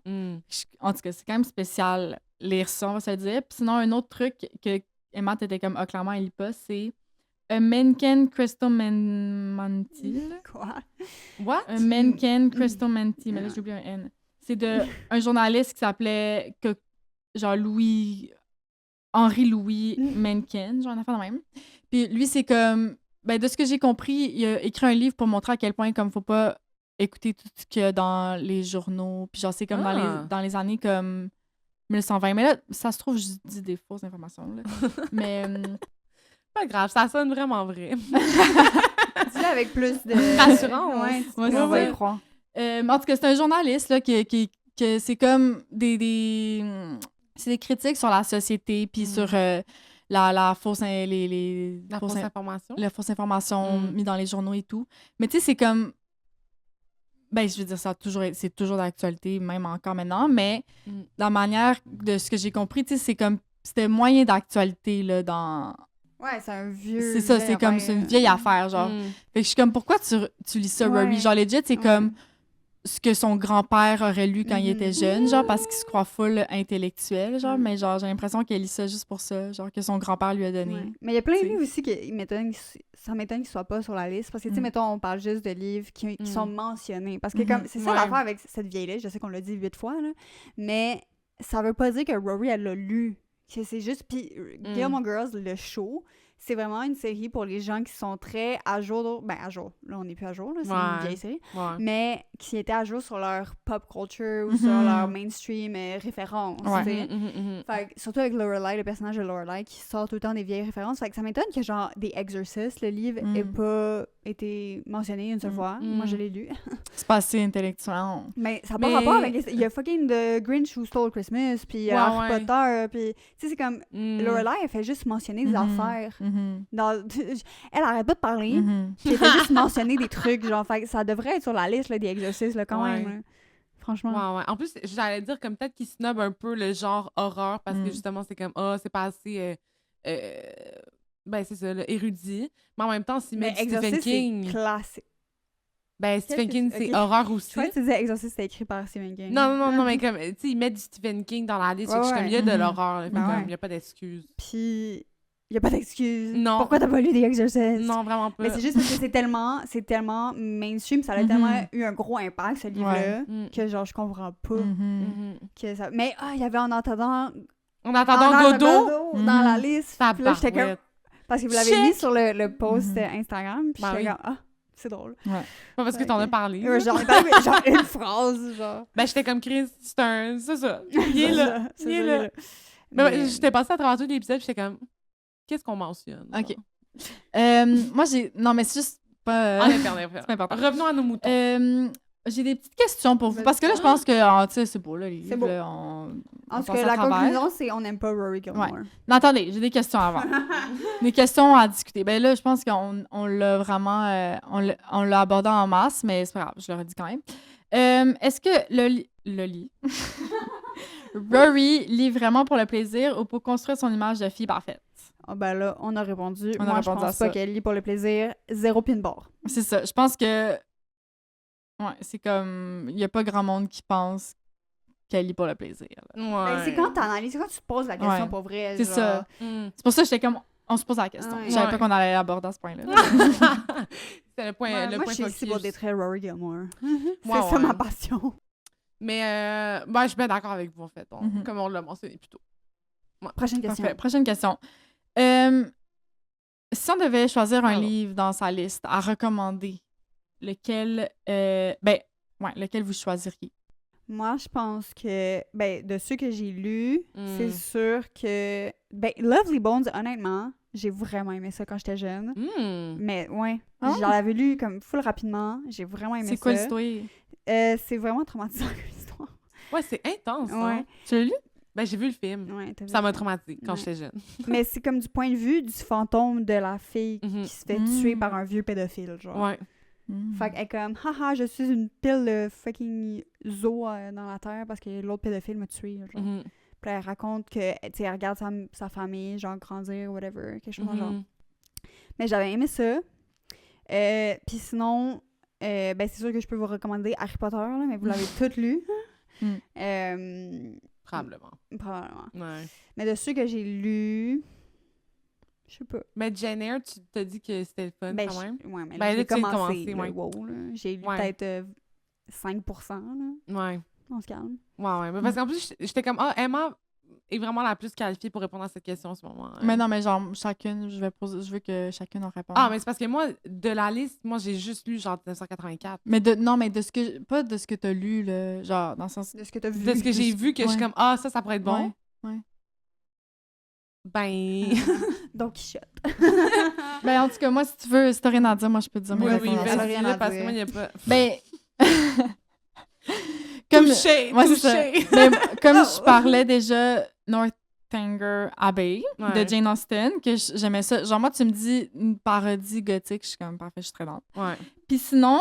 En tout cas, c'est quand même spécial lire ça, on va se le dire. Puis sinon, un autre truc que Emma était comme, clairement, elle lit pas, c'est A Mencken Chrestomanthi. Quoi? What? A Mencken Chrestomanthi. Mais là, j'ai oublié un N. C'est un journaliste qui s'appelait genre Henri-Louis Mencken, genre un affaire de même. Puis lui, c'est comme... Ben, de ce que j'ai compris, il a écrit un livre pour montrer à quel point, comme, faut pas écouter tout ce qu'il y a dans les journaux. Puis genre, c'est comme dans les années comme 1920. Mais là, ça se trouve, je dis des fausses informations, là. Mais... Pas grave, ça sonne vraiment vrai. Dis-le avec plus de... rassurance. Ouais, on va y croire. En tout cas, c'est un journaliste là, que c'est comme c'est des critiques sur la société, puis sur la fausse information. La fausse information mise dans les journaux et tout. Mais tu sais, c'est comme... Ben, je veux dire, c'est toujours d'actualité, même encore maintenant, mais la manière de ce que j'ai compris, tu sais, c'est comme... C'était moyen d'actualité, là, dans... Ouais, c'est un vieux... C'est ça, c'est comme... C'est une vieille affaire, genre. Fait que je suis comme, pourquoi tu lis ça, Rory? Genre, legit, c'est comme ce que son grand-père aurait lu quand il était jeune, genre, parce qu'il se croit full intellectuel, genre, mais genre, j'ai l'impression qu'elle lit ça juste pour ça, genre, que son grand-père lui a donné. Ouais. Mais il y a plein de livres aussi ça m'étonne qu'ils soient pas sur la liste, parce que, tu sais, mettons, on parle juste de livres qui sont mentionnés, parce que comme c'est ça l'affaire avec cette vieille-là, je sais qu'on l'a dit 8 fois, là, mais ça veut pas dire que Rory, elle l'a lu. C'est juste, puis Gilmore Girls, le show, c'est vraiment une série pour les gens qui sont très à jour, à jour, là on n'est plus à jour, là, c'est une vieille série, mais qui étaient à jour sur leur pop culture ou sur leur mainstream référence, tu sais. Fait que, surtout avec Lorelai, le personnage de Lorelai qui sort tout le temps des vieilles références, fait que ça m'étonne que genre The Exorcist, le livre, ait pas été mentionné une seule fois. Moi je l'ai lu. C'est pas assez intellectuel. Mais ça n'a pas rapport avec... Il y a fucking The Grinch Who Stole Christmas, puis Harry Potter, puis... Tu sais, c'est comme... Lorelai, elle fait juste mentionner des affaires. Elle arrête pas de parler, puis elle fait juste mentionner des trucs, genre, fait que ça devrait être sur la liste, là, des exercices, là, quand même. Là. Franchement. Ouais. En plus, j'allais dire comme peut-être qu'il snob un peu le genre horreur, parce que justement, c'est comme, c'est pas assez... ben, c'est ça, là, érudit. Mais en même temps, s'il met Stephen King... c'est classique. Ben, Stephen King, c'est horreur aussi. Je crois que tu disais Exorcist, c'était écrit par Stephen King. Non, mais comme, tu sais, il met du Stephen King dans la liste, je suis comme, il y a de l'horreur, là, comme, il y a pas d'excuses. Puis, il y a pas d'excuses. Non. Pourquoi t'as pas lu The Exorcist? Non, vraiment pas. Mais c'est juste parce que c'est tellement mainstream, ça a tellement eu un gros impact, ce livre-là, que genre, je comprends pas que ça... Mais, il y avait En attendant Godot dans la liste. Puis là, j'étais comme... Parce que vous l'avez mis sur le post Instagram, puis j'étais comme, c'est drôle. Ouais. Pas parce que t'en as parlé. J'en ai parlé, mais genre une phrase, genre. Ben, j'étais comme Chris, c'est ça. Il est là. Mais j'étais passée à travers tout l'épisode, j'étais comme, qu'est-ce qu'on mentionne? OK. Moi, non, mais c'est juste pas... C'est pas important. Revenons à nos moutons. J'ai des petites questions pour vous, parce que là, je pense que, tu sais, c'est beau, là, les livres, là, en tout cas, la conclusion, c'est on n'aime pas Rory Gilmore. Ouais. Non, attendez, j'ai des questions avant. Des questions à discuter. Ben là, je pense qu'on l'a vraiment... on l'a abordé en masse, mais c'est pas grave, je l'aurais dit quand même. Est-ce que le lit... Rory lit vraiment pour le plaisir ou pour construire son image de fille parfaite? Ben là, on a répondu. Moi, je pense pas qu'elle lit pour le plaisir. 0 pin bar. C'est ça. Je pense que... Ouais, c'est comme... Il y a pas grand monde qui pense qu'elle lit pour le plaisir. Ben, c'est quand t'analyses, c'est quand tu te poses la question pour vrai. C'est genre... ça. C'est pour ça que j'étais comme, on se pose la question. Je savais pas qu'on allait l'aborder à ce point-là. C'est le point, moi, je suis ici pour détruire Rory Gilmore. C'est Ouais, ça ma passion. Mais je suis bien d'accord avec vous, en fait. Comme on l'a mentionné plus tôt. Ouais. Prochaine question. Parfait. Prochaine question. Si on devait choisir un livre dans sa liste à recommander, lequel vous choisiriez? Moi, je pense que, de ceux que j'ai lus, c'est sûr que, Lovely Bones, honnêtement, j'ai vraiment aimé ça quand j'étais jeune. Mais, ouais, j'en avais lu comme full rapidement. J'ai vraiment aimé ça. C'est quoi l'histoire? C'est vraiment traumatisant comme histoire. Ouais, c'est intense. Ouais. Hein? Tu l'as lu? Ben, j'ai vu le film. Ouais, ça m'a traumatisé quand j'étais jeune. Mais c'est comme du point de vue du fantôme de la fille qui se fait tuer par un vieux pédophile, genre. Ouais. Fait qu'elle est comme, haha, je suis une pile de fucking zo dans la terre parce que l'autre pédophile m'a tué, genre. Puis elle raconte que, tu sais, elle regarde sa famille, genre, grandir, whatever, quelque chose genre. Mais j'avais aimé ça. Puis sinon, c'est sûr que je peux vous recommander Harry Potter, là, mais vous l'avez toutes lu. Probablement. Ouais. Mais de ceux que j'ai lus... Je sais pas. Mais Jane Eyre, tu t'as dit que c'était le fun quand même? Ouais, mais là, j'ai commencé. J'ai lu peut-être 5%, là. Ouais. On se calme. Ouais. Mais parce qu'en plus, j'étais comme, Emma est vraiment la plus qualifiée pour répondre à cette question en ce moment. Mais non, mais genre, chacune, je veux que chacune en réponde. Ah, mais c'est parce que moi, de la liste, j'ai juste lu genre 1984. Mais de ce que, pas de ce que t'as lu, là, genre, dans le sens... De ce que t'as vu. De ce que j'ai vu, que je suis comme, ça pourrait être bon. Ouais. Ben... Don Quichotte. Ben, en tout cas, moi, si t'as rien à dire, moi, je peux te dire mes recommandations. rien à parce dire. que moi, il n'y a pas... Ben... touché! Mais, comme je parlais déjà, Northanger Abbey de Jane Austen, que j'aimais ça. Genre, moi, tu me dis une parodie gothique, je suis comme, parfait, je suis très lente. Ouais. Puis sinon,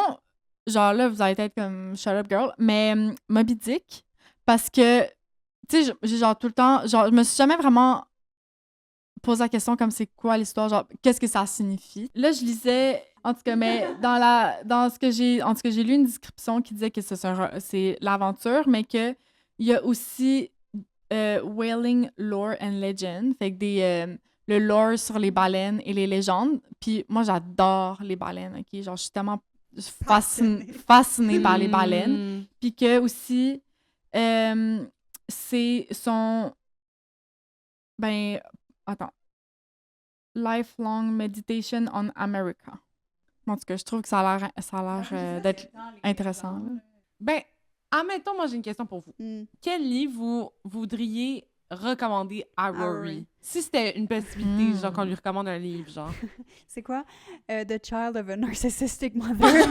genre là, vous allez être comme, shut up, girl, mais Moby Dick, parce que, tu sais, j'ai genre tout le temps, genre, je me suis jamais vraiment posé la question comme c'est quoi l'histoire, genre, qu'est-ce que ça signifie. Là, je lisais, en tout cas, mais dans ce que j'ai lu une description qui disait que c'est l'aventure, mais qu'il y a aussi Whaling Lore and Legend, fait que le lore sur les baleines et les légendes. Puis moi, j'adore les baleines, OK? Genre, je suis tellement fascinée par les baleines. Puis que aussi, c'est son... Ben, attends. Lifelong Meditation on America. En tout cas, je trouve que ça a l'air d'être intéressant. Là. Ben, admettons, moi, j'ai une question pour vous. Quel livre vous voudriez recommander à Rory? Si c'était une possibilité, genre qu'on lui recommande un livre, genre. C'est quoi? The Child of a Narcissistic Mother.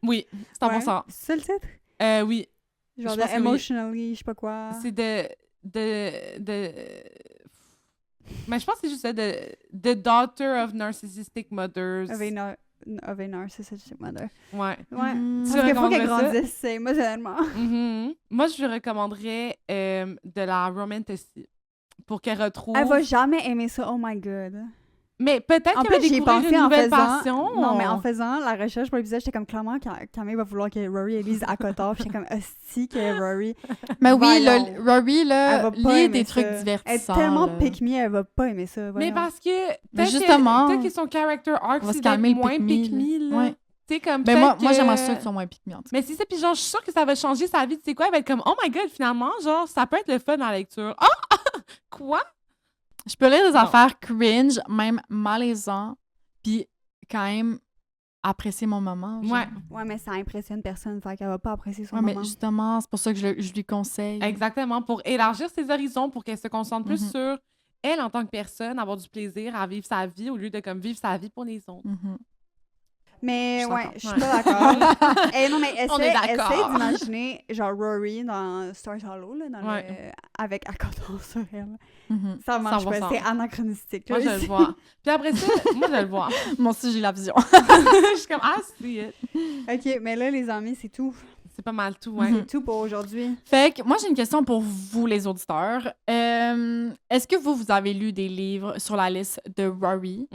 Oui, c'est un bon sens. C'est le titre? Oui. Genre de Emotionally, je sais pas quoi. C'est de... Mais je pense que c'est juste ça, The Daughter of Narcissistic Mothers. Of a Narcissistic Mother. Ouais. Parce qu'il faut qu'elle grandisse émotionnellement. Moi, je lui recommanderais de la Romantasy pour qu'elle retrouve... Elle va jamais aimer ça, oh my god. Mais peut-être qu'elle va découvrir une nouvelle passion. Non, mais en faisant la recherche pour l'épisode, j'étais comme, clairement, Camille va vouloir que Rory lise à Kotor. Puis j'étais comme, hostie que Rory... Mais oui, Rory, là, lit des trucs divertissants. Elle est tellement pick-me, elle va pas aimer ça. Mais parce que... Justement... Peut-être que son character arc, c'est d'être moins pick-me, là. Ouais. Tu sais, comme ben moi j'aimerais ça qu'ils soient moins pick-me. Mais c'est ça, puis genre, je suis sûre que ça va changer sa vie. Tu sais quoi? Elle va être comme, oh my god, finalement, genre, ça peut être le fun dans la lecture. Ah! Quoi? Je peux lire des affaires cringe, même malaisant, puis quand même apprécier mon moment. Genre. Ouais, mais ça impressionne personne, fait qu'elle va pas apprécier son moment. Mais justement, c'est pour ça que je lui conseille. Exactement, pour élargir ses horizons, pour qu'elle se concentre plus sur elle en tant que personne, avoir du plaisir à vivre sa vie au lieu de comme vivre sa vie pour les autres. Mais je suis pas d'accord. Non, mais essaie d'imaginer genre Rory dans Stars Hollow, là, avec Akkotor sur elle. Ça marche pas, c'est anachronistique. Moi, je le vois. Puis après ça, moi, je le vois. Moi aussi, j'ai la vision. Je suis comme, see it. OK, mais là, les amis, c'est tout. C'est pas mal tout, ouais. C'est tout pour aujourd'hui. Fait que moi, j'ai une question pour vous, les auditeurs. Est-ce que vous avez lu des livres sur la liste de Rory?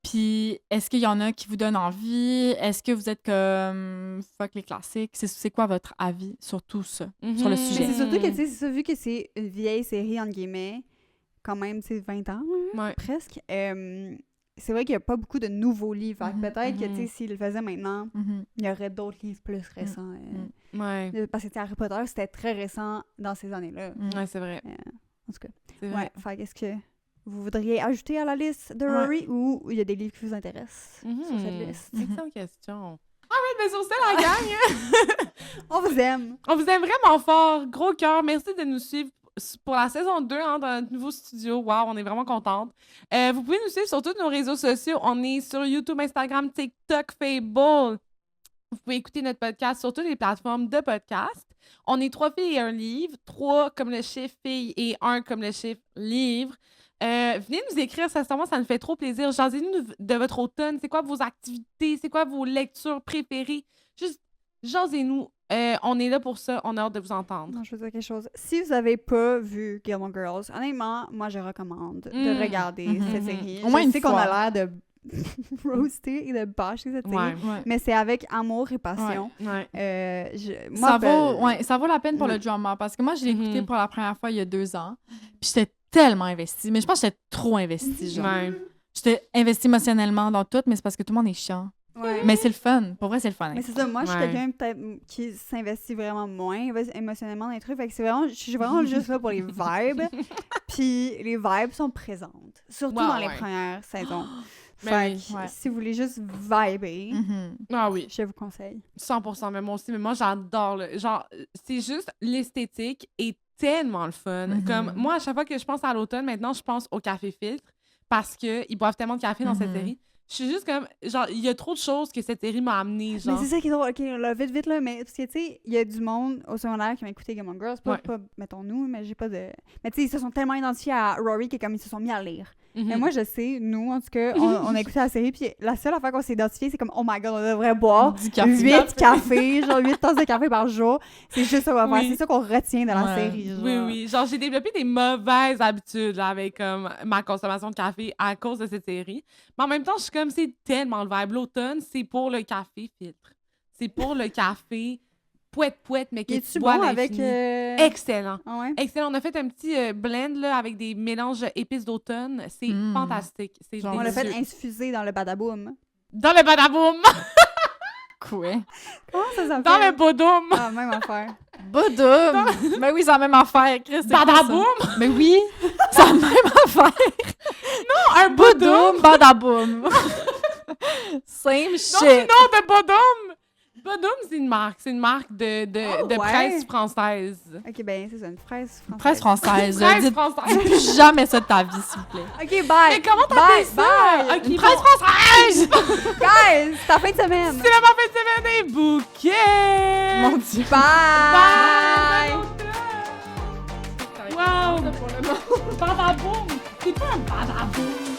Puis est-ce qu'il y en a qui vous donnent envie? Est-ce que vous êtes comme fuck les classiques? C'est quoi votre avis sur tout ça, sur le sujet? Mais c'est surtout que, tu sais, c'est ça, vu que c'est une vieille série, entre guillemets, quand même, tu sais, 20 ans, presque, c'est vrai qu'il n'y a pas beaucoup de nouveaux livres. Peut-être que, tu sais, s'ils le faisaient maintenant, il y aurait d'autres livres plus récents. Parce que, Harry Potter, c'était très récent dans ces années-là. Ouais, c'est vrai. En tout cas. C'est vrai. Fait qu'est-ce que vous voudriez ajouter à la liste de Rory ou il y a des livres qui vous intéressent sur cette liste? Excellente question. Ah oui, mais sur ça, la gang! On vous aime! On vous aime vraiment fort. Gros cœur. Merci de nous suivre pour la saison 2 dans notre nouveau studio. Wow, on est vraiment contente. Vous pouvez nous suivre sur tous nos réseaux sociaux. On est sur YouTube, Instagram, TikTok, Fable. Vous pouvez écouter notre podcast sur toutes les plateformes de podcast. On est 3 filles et un livre. 3 comme le chiffre fille et 1 comme le chiffre livre. Venez nous écrire, sincèrement, ça nous fait trop plaisir. Jasez-nous de votre automne. C'est quoi vos activités? C'est quoi vos lectures préférées? Juste, jasez-nous. On est là pour ça. On a hâte de vous entendre. Non, je veux dire quelque chose. Si vous n'avez pas vu Gilmore Girls, honnêtement, moi, je recommande de regarder cette série. Au moins je une sais fois. qu'on a l'air de roaster et de bâcher cette série, mais c'est avec amour et passion. Ça vaut la peine pour le drama, parce que moi, je l'ai écouté pour la première fois il y a 2 ans, puis j'étais tellement investie. Mais je pense que j'étais trop investie, genre. J'étais investie émotionnellement dans tout, mais c'est parce que tout le monde est chiant. Mais c'est le fun. Pour vrai, c'est le fun. Mais c'est ça. Moi, je suis quelqu'un peut-être qui s'investit vraiment moins émotionnellement dans les trucs. Fait que je suis vraiment juste là pour les vibes. Puis les vibes sont présentes. Surtout dans les premières saisons. Fait que si vous voulez juste vibrer, je vous conseille. 100%, mais moi aussi. Mais moi, j'adore. Genre, c'est juste l'esthétique est tellement le fun. Comme moi, à chaque fois que je pense à l'automne, maintenant, je pense au café filtre parce qu'ils boivent tellement de café dans cette série. Je suis juste comme, genre, il y a trop de choses que cette série m'a amené, genre. Mais c'est ça qui est drôle. OK, là, vite, là, mais parce que, tu sais, il y a du monde au secondaire qui m'a écouté Gilmore Girls, pas mettons nous, mais j'ai pas de... Mais tu sais, ils se sont tellement identifiés à Rory que comme ils se sont mis à lire. Mais moi, je sais, nous, en tout cas, on a écouté la série, puis la seule affaire qu'on s'est identifié, c'est comme, oh my God, on devrait boire 8 cafés, genre 8 tasses de café par jour. C'est juste ça qu'on va faire. C'est ça qu'on retient de la série. Genre. Oui. Genre, j'ai développé des mauvaises habitudes là, avec ma consommation de café à cause de cette série. Mais en même temps, je suis comme, c'est tellement le vibe. L'automne, c'est pour le café filtre. C'est pour le café pouette, mais que tu bois à l'infini. Excellent. Ah ouais? Excellent. On a fait un petit blend là, avec des mélanges épices d'automne. C'est fantastique. C'est on l'a fait infuser dans le badaboum. Dans le badaboum! Quoi? Comment ça s'appelle? Dans le bodoum! Ah, même affaire. Bodoum! Mais oui, c'est la même affaire, Chris. Badaboum! Mais oui, c'est la même affaire. Non, un bodoum! Badaboum! Same shit. Non, de bodoum! Bodoum, c'est une marque. C'est une marque de presse française. OK, ben c'est ça, une fraise française. Presse française. Presse française. Dis plus jamais ça de ta vie, s'il vous plaît. OK, bye! Mais comment t'appelles ça? Bye! Okay, une presse française! Guys, c'est ta fin de semaine! C'est ma fin de semaine des bouquets! Mon Dieu! Bye! Wow! Badaboum! C'est pas un badaboum!